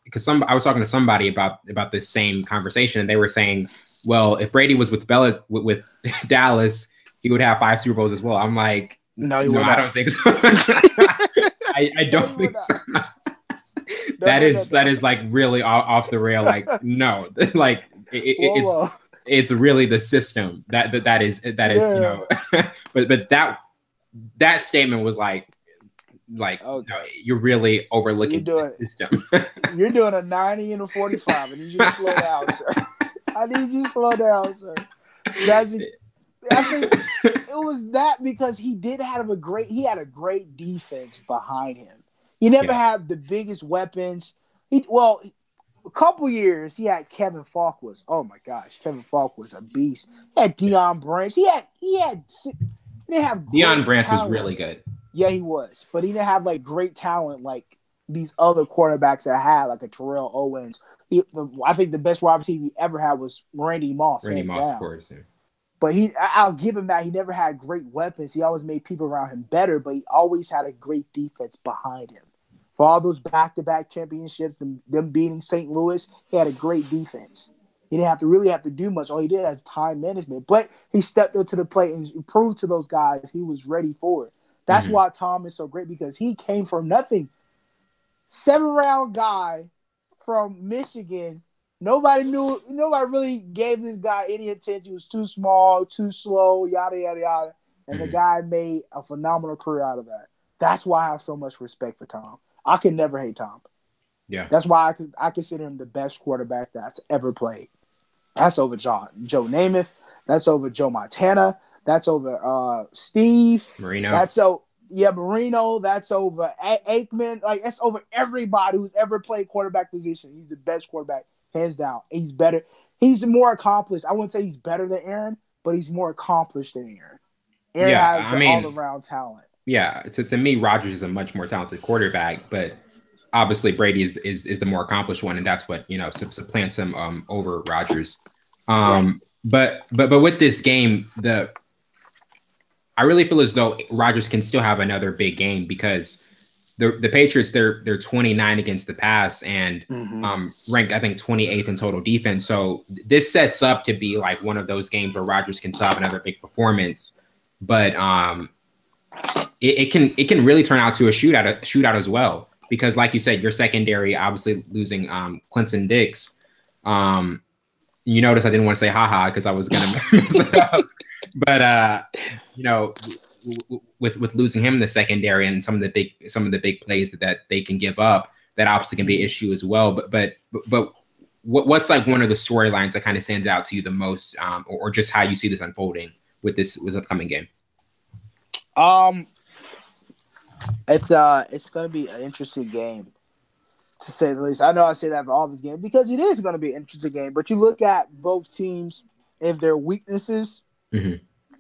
talking to somebody about this same conversation, and they were saying, well, if Brady was with Dallas, he would have 5 Super Bowls as well. I'm like, no, I don't think so. I don't think so. That is like really off the rail. Like, no, like it's really the system that is but that statement was like, like Okay. you're really overlooking You're the system. you're doing a 90 and a 45. I need you to slow down, sir. I need you to slow down, sir. I think it was that because he had a great defense behind him. He never Yeah. had the biggest weapons. A couple years he had Kevin Falk was. Oh my gosh, Kevin Falk was a beast. He had Deion Branch. He didn't have Deion great Branch was talent. really good. Yeah, he was, but he didn't have like great talent like these other quarterbacks that had like a Terrell Owens. I think the best wide receiver he ever had was Randy Moss, Randy hands Moss, of down. course. Yeah. But I'll give him that. He never had great weapons. He always made people around him better, but he always had a great defense behind him. For all those back-to-back championships, them beating St. Louis, he had a great defense. He didn't really have to do much. All he did was time management. But he stepped up to the plate and proved to those guys he was ready for it. That's why Tom is so great, because he came from nothing. 7th-round guy from Michigan. Nobody really gave this guy any attention. He was too small, too slow, yada, yada, yada. And the guy made a phenomenal career out of that. That's why I have so much respect for Tom. I can never hate Tom. Yeah. That's why I consider him the best quarterback that's ever played. That's over Joe Namath. That's over Joe Montana. That's over Steve Marino. Marino. That's over Aikman. Like, that's over everybody who's ever played quarterback position. He's the best quarterback, hands down. He's better. He's more accomplished. I wouldn't say he's better than Aaron, but he's more accomplished than Aaron. Aaron has all-around talent. Yeah, to me, Rodgers is a much more talented quarterback, but obviously Brady is the more accomplished one, and that's what supplants him over Rodgers. But with this game, I really feel as though Rodgers can still have another big game, because the Patriots, they're 29 against the pass and ranked, I think, 28th in total defense. So this sets up to be like one of those games where Rodgers can still have another big performance, but it can really turn out to a shootout as well, because like you said, your secondary obviously losing Clinton Dix. You notice I didn't want to say haha because I was gonna mess it up, but with losing him in the secondary and some of the big plays that they can give up, that obviously can be an issue as well. But what's like one of the storylines that kind of stands out to you the most, or just how you see this unfolding with this upcoming game? It's going to be an interesting game, to say the least. I know I say that for all these games because it is going to be an interesting game. But you look at both teams and their weaknesses.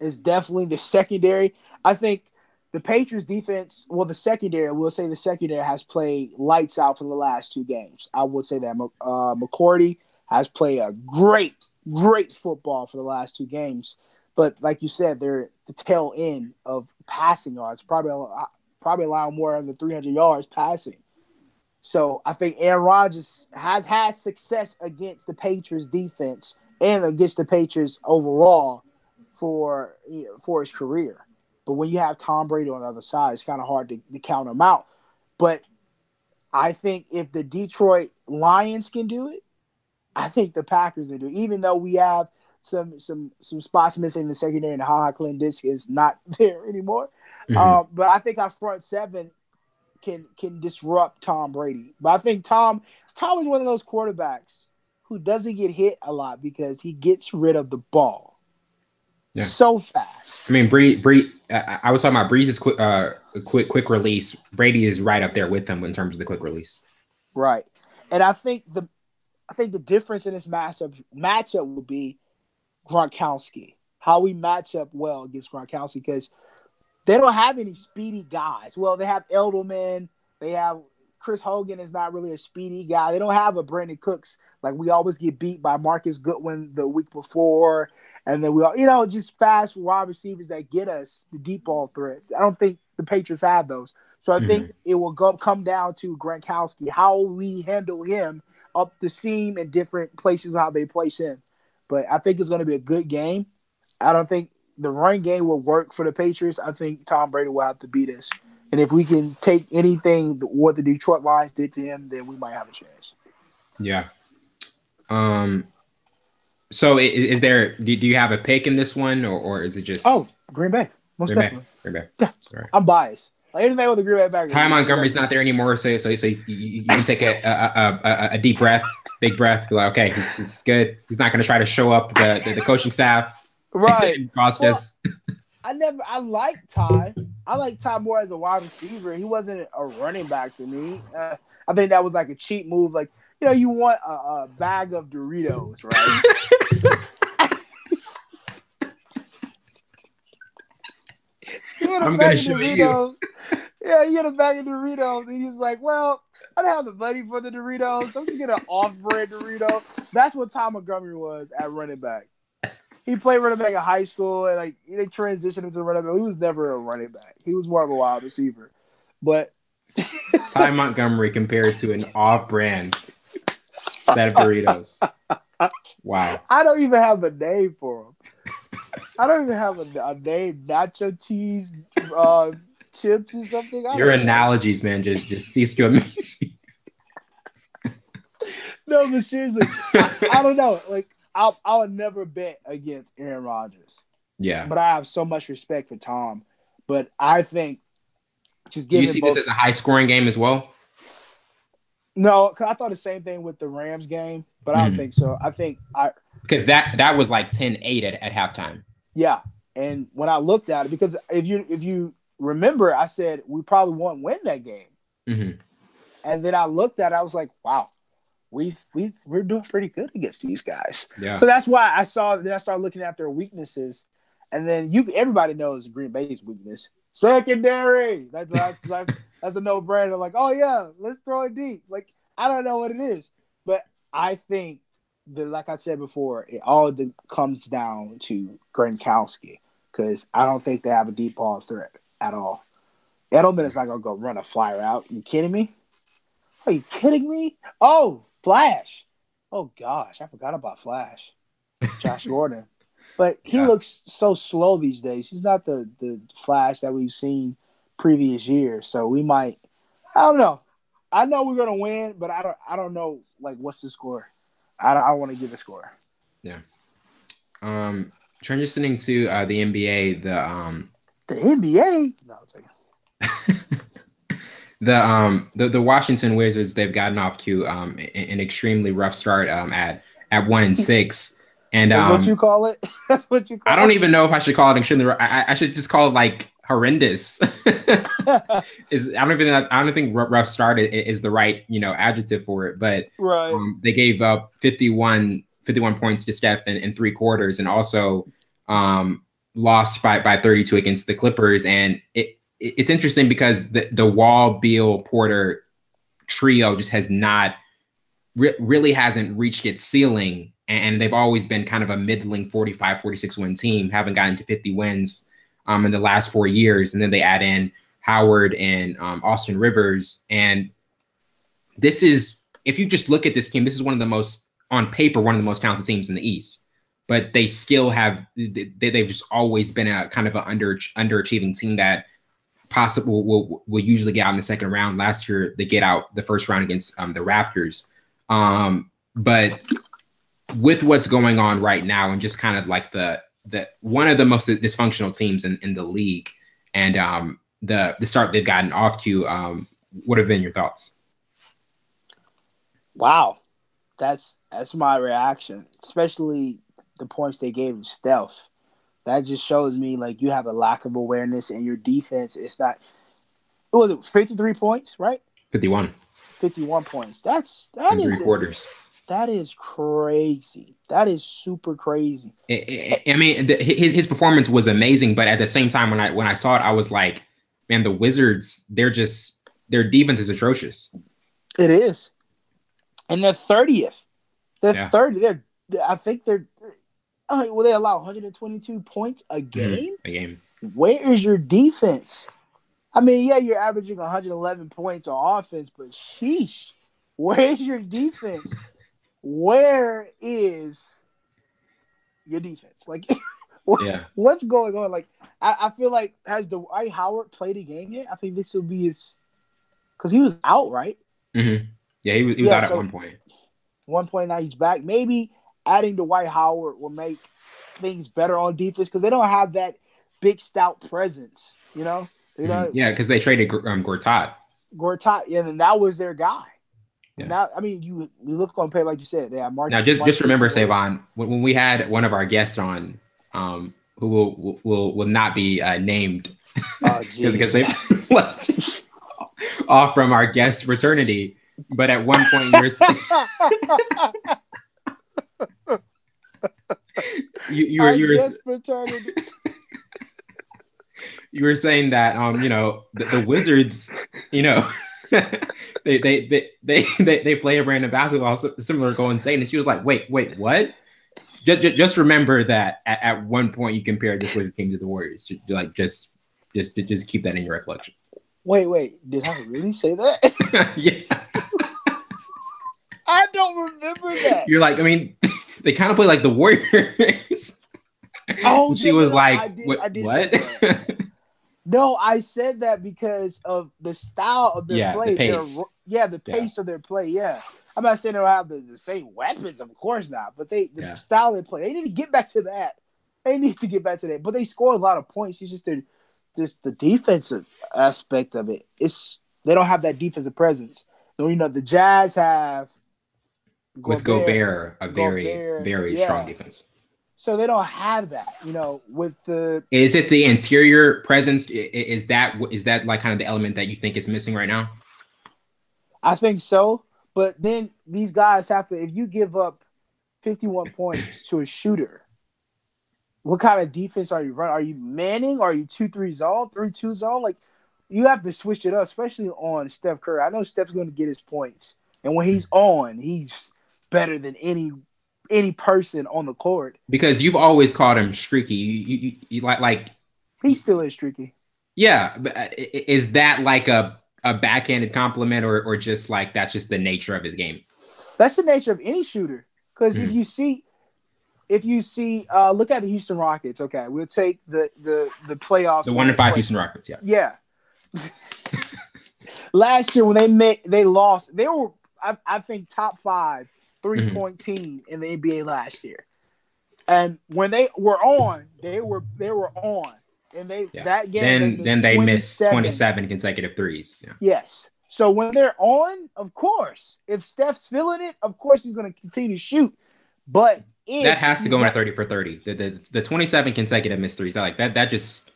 Is definitely the secondary. I think the Patriots defense, the secondary, we'll say the secondary has played lights out for the last 2 games. I would say that McCourty has played a great football for the last 2 games. But like you said, they're the tail end of passing yards, probably allowing more than 300 yards passing. So I think Aaron Rodgers has had success against the Patriots defense and against the Patriots overall for his career. But when you have Tom Brady on the other side, it's kind of hard to count him out. But I think if the Detroit Lions can do it, I think the Packers will do it. Even though we have some spots missing in the secondary and HaHa Clinton Dix is not there anymore. But I think our front 7 can disrupt Tom Brady. But I think Tom is one of those quarterbacks who doesn't get hit a lot because he gets rid of the ball so fast. I mean, I was talking about Breeze's quick release. Brady is right up there with him in terms of the quick release. Right, and I think the difference in this matchup will be Gronkowski. How we match up well against Gronkowski, because they don't have any speedy guys. Well, they have Edelman. They have Chris Hogan is not really a speedy guy. They don't have a Brandon Cooks. Like, we always get beat by Marcus Goodwin the week before. And then we all, just fast wide receivers that get us the deep ball threats. I don't think the Patriots have those. So I think it will come down to Gronkowski, how we handle him up the seam in different places, how they place him. But I think it's going to be a good game. I don't think the run game will work for the Patriots. I think Tom Brady will have to beat us. And if we can take anything what the Detroit Lions did to him, then we might have a chance. Yeah. So is there? Do you have a pick in this one, or is it just? Green Bay, most definitely. Green Bay. Yeah, right. I'm biased. Like anything with the Green Bay Packers. Ty Montgomery's not there anymore, so you can take a deep breath, big breath. Be like, okay, he's good. He's not going to try to show up the coaching staff, Right. and cost us. I like Ty. I like Ty more as a wide receiver. He wasn't a running back to me. I think that was like a cheap move. Like, you want a bag of Doritos, right? I'm going to show you. Yeah, you get a bag of Doritos, and he's like, well, I don't have the money for the Doritos, so I'm going to get an off-brand Dorito. That's what Ty Montgomery was at running back. He played running back in high school, and like they transitioned him to running back. He was never a running back. He was more of a wide receiver. But Ty Montgomery compared to an off-brand set of Doritos. Wow. I don't even have a name for him. I don't even have a name. Nacho cheese chips or something. Your analogies, man, just cease to amaze me. No, but seriously, I don't know. Like, I would never bet against Aaron Rodgers. Yeah. But I have so much respect for Tom. But I think just do you see this as a high-scoring game as well? No, because I thought the same thing with the Rams game, but I don't think so. I think because that was like 10-8 at halftime. Yeah, and when I looked at it, because if you remember, I said we probably won't win that game, and then I looked at it, I was like, wow. We're doing pretty good against these guys. Yeah. So that's why I started looking at their weaknesses, and then everybody knows Green Bay's weakness. Secondary. That's a no-brainer. Like, oh yeah, let's throw it deep. Like, I don't know what it is, but I think that, like I said before, it all comes down to Gronkowski, because I don't think they have a deep ball threat at all. Edelman is not gonna go run a flyer out. You kidding me? Are you kidding me? Oh, Flash. Oh, gosh. I forgot about Flash. Josh Gordon. But he looks so slow these days. He's not the Flash that we've seen previous years. So we might – I don't know. I know we're going to win, but I don't know, like, what's the score. I don't want to give a score. Yeah. Transitioning to the NBA, the NBA? No, I'll take it. The Washington Wizards, they've gotten off to an extremely rough start at 1-6, and that's what you call it. That's what you call I don't even know if I should call it extremely rough. I should just call it like horrendous. I don't think rough start is the right adjective for it, but right. They gave up 51 points to Steph in 3 quarters, and also lost by 32 against the Clippers, and it's interesting because the Wall, Beal, Porter trio just has not really hasn't reached its ceiling, and they've always been kind of a middling 45, 46 win team, haven't gotten to 50 wins in the last 4 years. And then they add in Howard and Austin Rivers. And this is, if you just look at this team, this is one of the most talented teams in the East. But they still they've just always been a kind of an underachieving team that possible will usually get out in the second round. Last year, they get out the first round against the Raptors. But with what's going on right now, and just kind of like the one of the most dysfunctional teams in the league, and the start they've gotten off to, what have been your thoughts? Wow, that's my reaction, especially the points they gave Steph. That just shows me like you have a lack of awareness, and your defense is not. What was it, 53 points, right? 51 points. That is 3 quarters. That is crazy. That is super crazy. I mean, his performance was amazing, but at the same time, when I saw it, I was like, man, the Wizards, their defense is atrocious. It is, and they're 30th. They're 30. I think they're. Will they allow 122 points a game? A game. Where is your defense? I mean, yeah, you're averaging 111 points on offense, but sheesh, where's your defense? Where is your defense? Like, what's going on? Like, I feel like, has Dwight Howard played a game yet? I think this will be his, because he was out, right? Mm-hmm. Yeah, he was out at one point. 1 point, now he's back. Maybe adding Dwight Howard will make things better on defense, because they don't have that big, stout presence, They You know, Yeah, because they traded Gortat. Gortat, and that was their guy. Yeah. And now, I mean, you look on pay like you said. They have Now, just remember, Savon, when we had one of our guests on, who will not be named, because they left off from our guest fraternity. But at one point, you were saying that the Wizards, they play a brand of basketball similar to Golden State, and she was like, wait, what? Just remember that at one point you compared this Wizards team to the Warriors. Just keep that in your recollection. Wait, did I really say that? Yeah. I don't remember that. You're like, I mean, they kind of play like the Warriors. Oh, she was like, I did what? No, I said that because of the style of their play. The pace. The pace of their play. Yeah. I'm not saying they'll have the same weapons, of course not. But the style they play, they need to get back to that. But they scored a lot of points. It's just the defensive aspect of it. They don't have that defensive presence. So, the Jazz have Gobert, a very strong defense. So they don't have that, with the. Is it the interior presence? Is that like kind of the element that you think is missing right now? I think so, but then these guys have to. If you give up 51 points to a shooter, what kind of defense are you running? Are you manning? Are you 2-3 zone, 3-2 zone? Like, you have to switch it up, especially on Steph Curry. I know Steph's going to get his points, and when he's on, he's better than any person on the court. Because you've always called him streaky. You like he still is streaky. Yeah, but is that like a backhanded compliment or just like that's just the nature of his game? That's the nature of any shooter. Because if you see, look at the Houston Rockets. Okay, we'll take the playoffs. The 1-5 Houston Rockets. Yeah. Last year when they lost, they were I think top 5 3-point team in the NBA last year. And when they were on, they were on. And that game then they missed 27 consecutive threes. Yeah. Yes. So when they're on, of course, if Steph's feeling it, of course he's going to continue to shoot. But that has to go in a 30 for 30. The 27 consecutive missed threes, like that just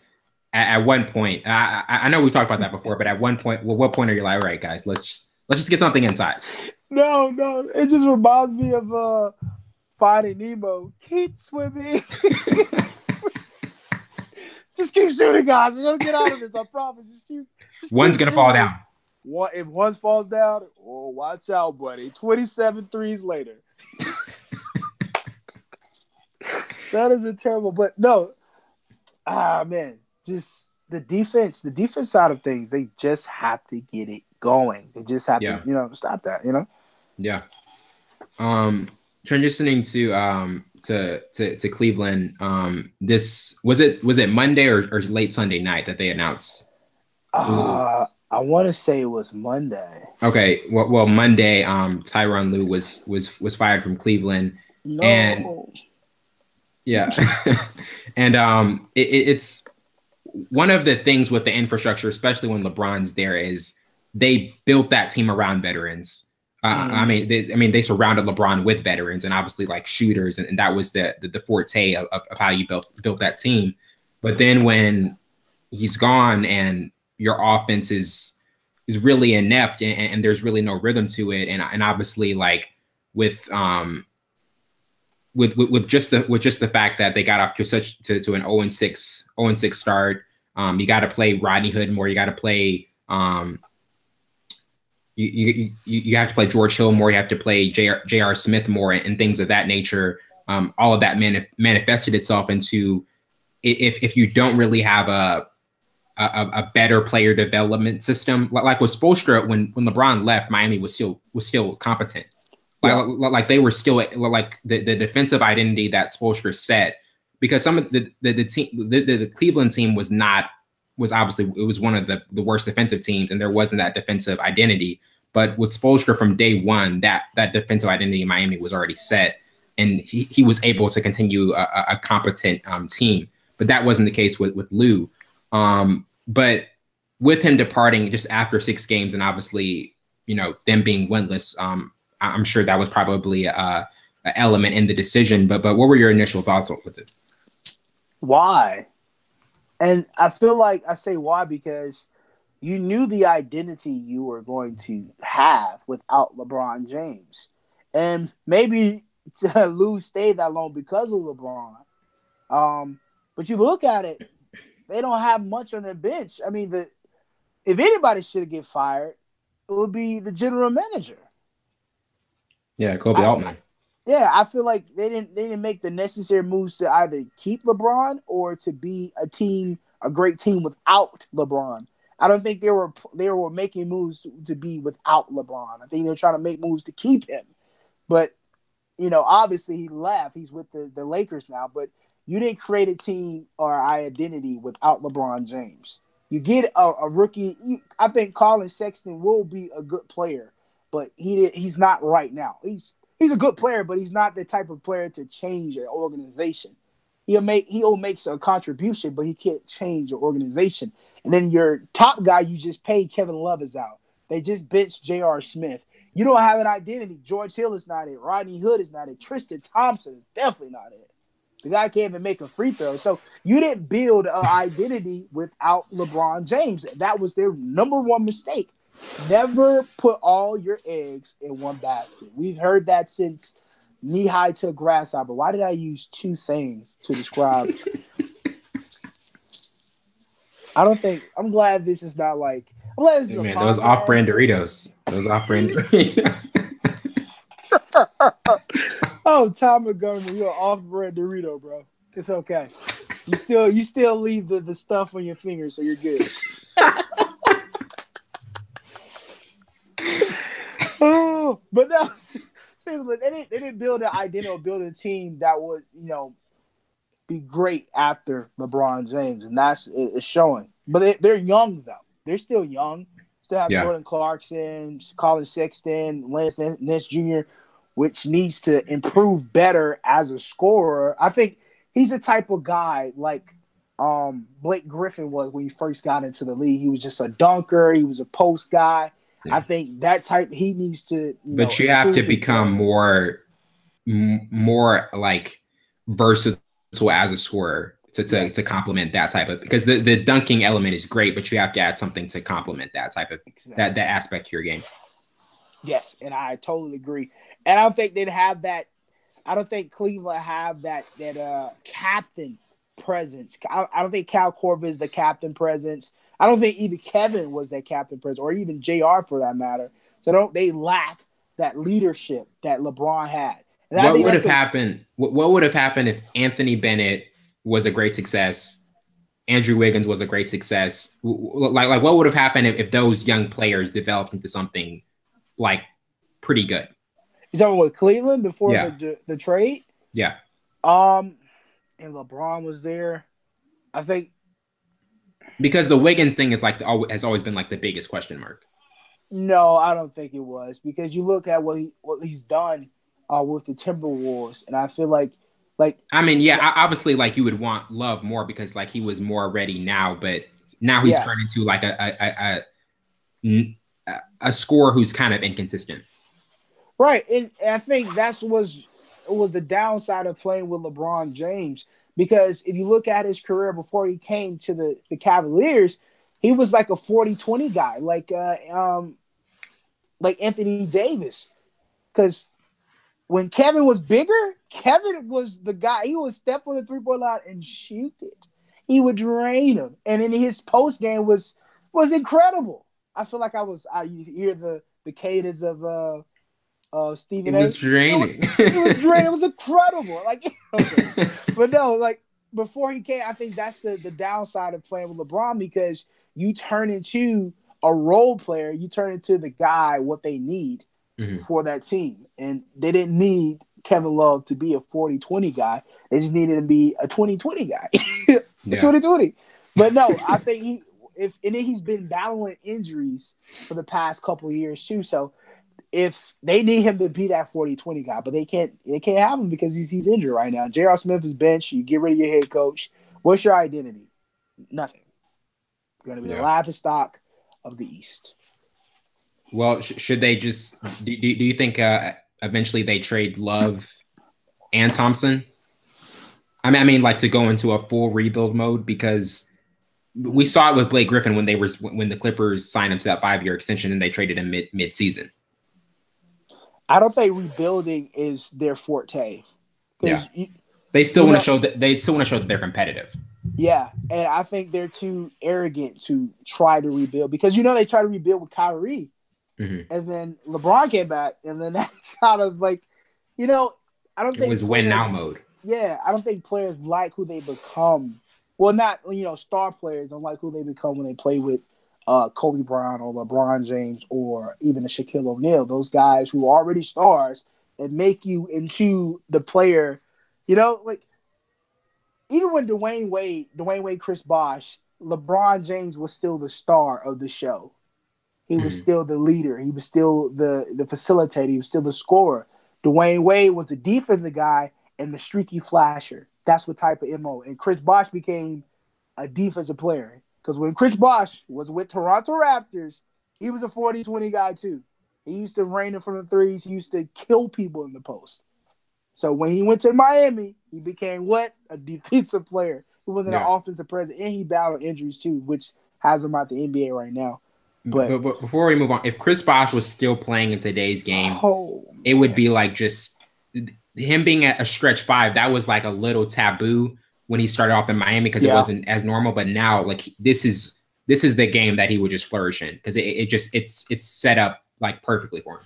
at one point, I know we talked about that before, but at one point, what point are you like, all right, guys, let's just get something inside? No, it just reminds me of Finding Nemo. Keep swimming. Just keep shooting, guys. We're gonna get out of this. I promise. Just one's gonna fall down. If one falls down, watch out, buddy. 27 threes later. That is a terrible. But no, man, just the defense side of things. They just have to get it going. They just have to, stop that. Yeah. Transitioning to Cleveland. This was it Monday or late Sunday night that they announced? I want to say it was Monday. Okay. Well, Monday, Tyronn Lue was fired from Cleveland. No. And yeah. And it's one of the things with the infrastructure, especially when LeBron's there, is they built that team around veterans. I mean, they surrounded LeBron with veterans and obviously like shooters, and that was the forte of how you built that team. But then when he's gone and your offense is really inept and there's really no rhythm to it, and obviously like with just the fact that they got off to an 0-6 start, you got to play Rodney Hood more, you got to play. You have to play George Hill more. You have to play J.R. Smith more and things of that nature. All of that manifested itself into if you don't really have a better player development system, like with Spoelstra, when LeBron left, Miami was still competent. Like they were still like the defensive identity that Spoelstra set, because some of the team, the Cleveland team was obviously, it was one of the worst defensive teams, and there wasn't that defensive identity. But with Spoelstra from day one, that defensive identity in Miami was already set, and he was able to continue a competent team. But that wasn't the case with Lue. But with him departing just after 6 games, and obviously, them being winless, I'm sure that was probably an element in the decision. But what were your initial thoughts with it? Why? And I feel like I say why because you knew the identity you were going to have without LeBron James. And maybe Lou stayed that long because of LeBron. But you look at it, they don't have much on their bench. I mean, if anybody should get fired, it would be the general manager. Yeah, Kobe Altman. Yeah, I feel like they didn't make the necessary moves to either keep LeBron or to be a great team without LeBron. I don't think they were making moves to be without LeBron. I think they're trying to make moves to keep him. But obviously he left. He's with the Lakers now. But you didn't create a team or identity without LeBron James. You get a rookie. I think Colin Sexton will be a good player, but he's not right now. He's a good player, but he's not the type of player to change an organization. He'll make a contribution, but he can't change an organization. And then your top guy you just paid, Kevin Love, is out. They just benched J.R. Smith. You don't have an identity. George Hill is not it. Rodney Hood is not it. Tristan Thompson is definitely not it. The guy can't even make a free throw. So you didn't build an identity without LeBron James. That was their number one mistake. Never put all your eggs in one basket. We've heard that since knee high to a grasshopper. Why did I use two sayings to describe? I'm glad this is not like. I'm glad this is man, those off-brand Doritos. Those off-brand Doritos. Oh, Tom Montgomery, you're an off-brand Dorito, bro. It's okay. You still leave the stuff on your fingers, so you're good. Oh, but no, seriously, they didn't build an identity or build a team that would, be great after LeBron James, and it's showing. But they're young though; they're still young. Still have Jordan Clarkson, Colin Sexton, Lance Ness Jr., which needs to improve better as a scorer. I think he's the type of guy like Blake Griffin was when he first got into the league. He was just a dunker. He was a post guy. Yeah. I think that type he needs to. But you have to become more like versatile as a scorer to complement that type of, because the dunking element is great, but you have to add something to complement that type of that aspect to your game. Yes, and I totally agree. And I don't think they'd have that. I don't think Cleveland have that captain presence. I don't think Cal Korver is the captain presence. I don't think even Kevin was that captain presence, or even JR for that matter. So they lack that leadership that LeBron had. And what would have happened? What would have happened if Anthony Bennett was a great success? Andrew Wiggins was a great success. Like what would have happened if those young players developed into something like pretty good? You talking with Cleveland before the trade? Yeah. And LeBron was there. I think because the Wiggins thing is has always been like the biggest question mark. No, I don't think it was, because you look at what he's done with the Timberwolves, and I feel like I mean, obviously, like you would want Love more because like he was more ready now, but now he's turned into like a scorer who's kind of inconsistent. Right, and I think was the downside of playing with LeBron James, because if you look at his career before he came to the Cavaliers, he was like a 40-20 guy, like Anthony Davis. Because when Kevin was bigger, Kevin was the guy. He would step on the 3-point line and shoot it. He would drain him, and then his post game was incredible. I feel like I hear the cadence of Stephen A. It was draining. It was draining. It was incredible. But no, like before he came, I think that's the downside of playing with LeBron, because you turn into a role player. You turn into the guy what they need for that team, and they didn't need Kevin Love to be a 40-20 guy. They just needed him to be a 20-20 guy, 20-20. But no, I think he's been battling injuries for the past couple of years too. So if they need him to be that 40-20 guy, but they can't have him because he's injured right now. J.R. Smith is benched. You get rid of your head coach. What's your identity? Nothing. Going to be the Yeah. laughingstock of the East. Well, should they just do you think eventually they trade Love and Thompson? I mean, like to go into a full rebuild mode because we saw it with Blake Griffin when the Clippers signed him to that 5-year extension and they traded him mid season. I don't think rebuilding is their forte Yeah, because they still want to show that they're competitive. Yeah, and I think they're too arrogant to try to rebuild because they tried to rebuild with Kyrie, and then LeBron came back, and then that kind of like, I don't think it was win now mode. Yeah, I don't think players like who they become. Well, not star players don't like who they become when they play with Kobe Bryant or LeBron James or even a Shaquille O'Neal. Those guys who are already stars and make you into the player. Like even when Dwayne Wade, Chris Bosh, LeBron James was still the star of the show. He was still the leader. He was still the facilitator. He was still the scorer. Dwayne Wade was the defensive guy and the streaky flasher. That's what type of MO. And Chris Bosh became a defensive player. Because when Chris Bosh was with Toronto Raptors, he was a 40-20 guy too. He used to rain it from the threes. He used to kill people in the post. So when he went to Miami, he became what? A defensive player. He wasn't an offensive presence. And he battled injuries too, which has him out the NBA right now. But before we move on, if Chris Bosh was still playing in today's game, it would be like just him being at a stretch 5. That was like a little taboo when he started off in Miami because it wasn't as normal. But now, like this is the game that he would just flourish in because it's set up like perfectly for him.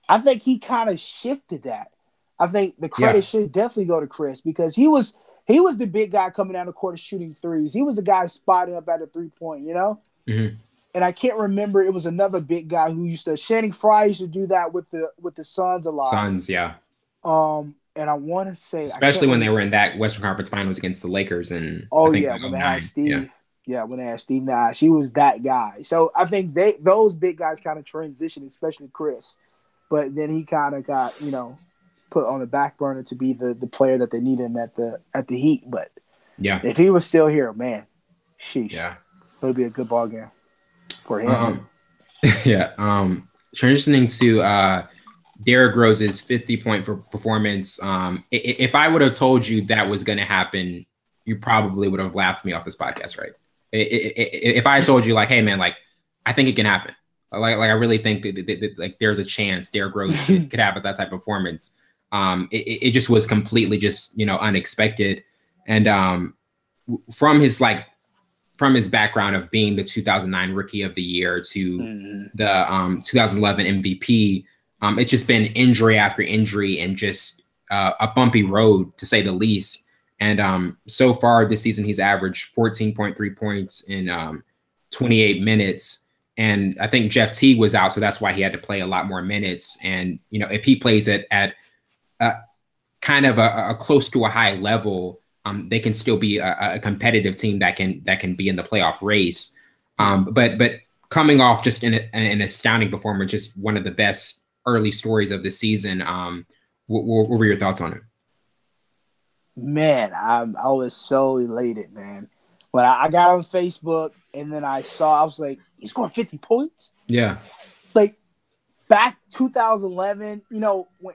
I think he kind of shifted that. I think the credit should definitely go to Chris because he was the big guy coming down the court shooting threes. He was the guy spotting up at a 3-point, And I can't remember. It was another big guy who Channing Frye used to do that with the Suns a lot. Suns, yeah. And I want to say, especially when they were in that Western Conference Finals against the Lakers, and when they had Steve, when they had Steve Nash, he was that guy. So I think those big guys kind of transitioned, especially Chris. But then he kind of got put on the back burner to be the player that they needed him at the Heat. But if he was still here, man, sheesh, it would be a good ball game for him. Transitioning to Derrick Rose's 50-point performance. If I would have told you that was going to happen, you probably would have laughed me off this podcast, right? If I told you, like, hey, man, like, I think it can happen. Like I really think that like there's a chance Derrick Rose could have that type of performance. It just was completely just unexpected, and from his background of being the 2009 Rookie of the Year to the 2011 MVP. It's just been injury after injury and just a bumpy road, to say the least. And so far this season, he's averaged 14.3 points in 28 minutes. And I think Jeff Teague was out, so that's why he had to play a lot more minutes. And, if he plays it at kind of a close to a high level, they can still be a competitive team that can be in the playoff race. But coming off just an astounding performance, just one of the best early stories of the season. What were your thoughts on it? Man, I was so elated, man. When I got on Facebook and then I was like, he scored 50 points? Yeah. Like, back 2011,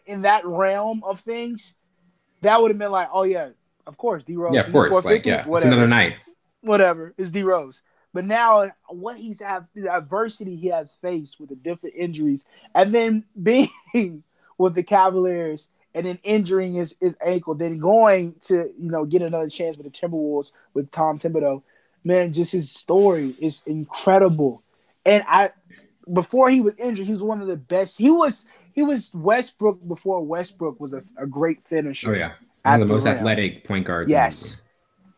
in that realm of things, that would have been like, oh, yeah, of course, D Rose. Yeah, of course. Like, it's another night. Whatever. It's D Rose. But now, what the adversity he has faced with the different injuries, and then being with the Cavaliers and then injuring his ankle, then going to, get another chance with the Timberwolves with Tom Thibodeau, man, just his story is incredible. And before he was injured, he was one of the best. He was Westbrook before Westbrook was a great finisher. Oh, yeah. One of the most athletic point guards. Yes.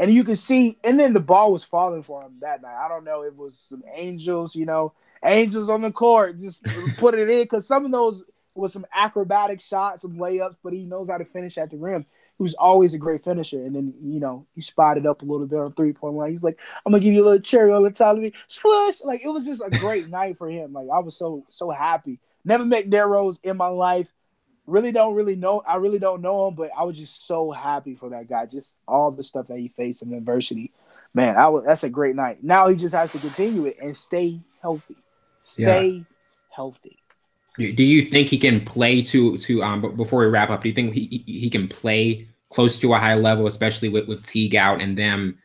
And you can see, and then the ball was falling for him that night. I don't know, it was some angels on the court, just put it in, because some of those was some acrobatic shots, some layups, but he knows how to finish at the rim. He was always a great finisher. And then, he spotted up a little bit on 3-point line. He's like, I'm going to give you a little cherry on the top of me. Swish! Like, it was just a great night for him. Like, I was so happy. Never met Derrick Rose in my life. really don't really know. I really don't know him, but I was just so happy for that guy. Just all the stuff that he faced in adversity. Man, that's a great night. Now he just has to continue it and stay healthy. Yeah. Stay healthy. Do you think he can play to before we wrap up? Do you think he can play close to a high level, especially with Teague out and them,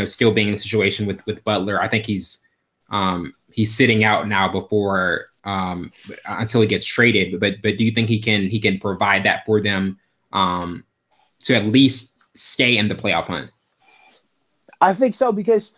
still being in a situation with Butler? I think he's sitting out now before until he gets traded. But do you think he can provide that for them to at least stay in the playoff hunt? I think so because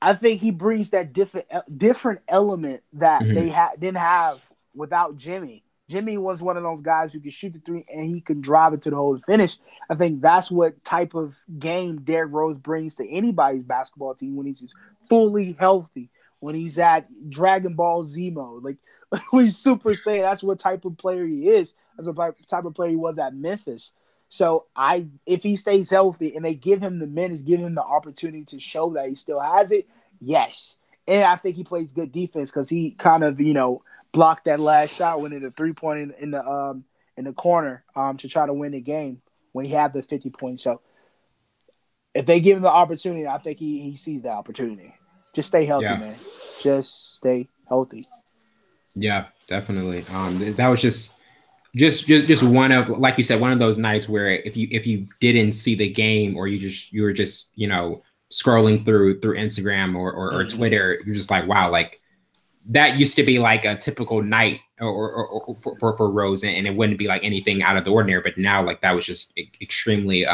I think he brings that different element that they didn't have without Jimmy. Jimmy was one of those guys who could shoot the three and he can drive it to the hole and finish. I think that's what type of game Derrick Rose brings to anybody's basketball team when he's fully healthy, when he's at Dragon Ball Z mode. Like we Super Saiyan, that's what type of player he is. That's what type of player he was at Memphis. So if he stays healthy and they give him the minutes, give him the opportunity to show that he still has it, yes. And I think he plays good defense because he kind of, blocked that last shot when it a 3-point in the corner to try to win the game when he had the 50 points. So if they give him the opportunity, I think he sees that opportunity. Just stay healthy, man. Just stay healthy. Yeah, definitely. That was just one of, like you said, one of those nights where if you didn't see the game or you were just scrolling through Instagram or Twitter, you're just like, wow, like that used to be like a typical night or for Rose, and it wouldn't be like anything out of the ordinary. But now, like that was just extremely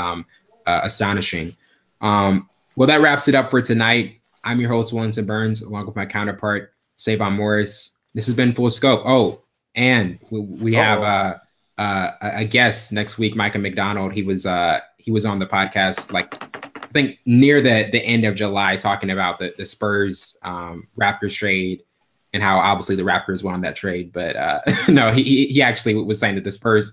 astonishing. Well, that wraps it up for tonight. I'm your host, Wellington Burns, along with my counterpart, Savon Morris. This has been Full Scope. Oh, and we have a guest next week, Micah McDonald. He was on the podcast like I think near the end of July, talking about the Spurs Raptors trade and how obviously the Raptors won that trade. But no, he actually was saying that the Spurs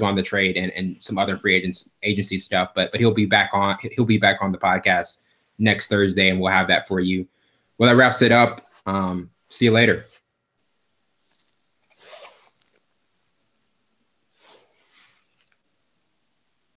won the trade and some other free agency stuff. But he'll be back on the podcast next Thursday, and we'll have that for you. Well, that wraps it up. See you later.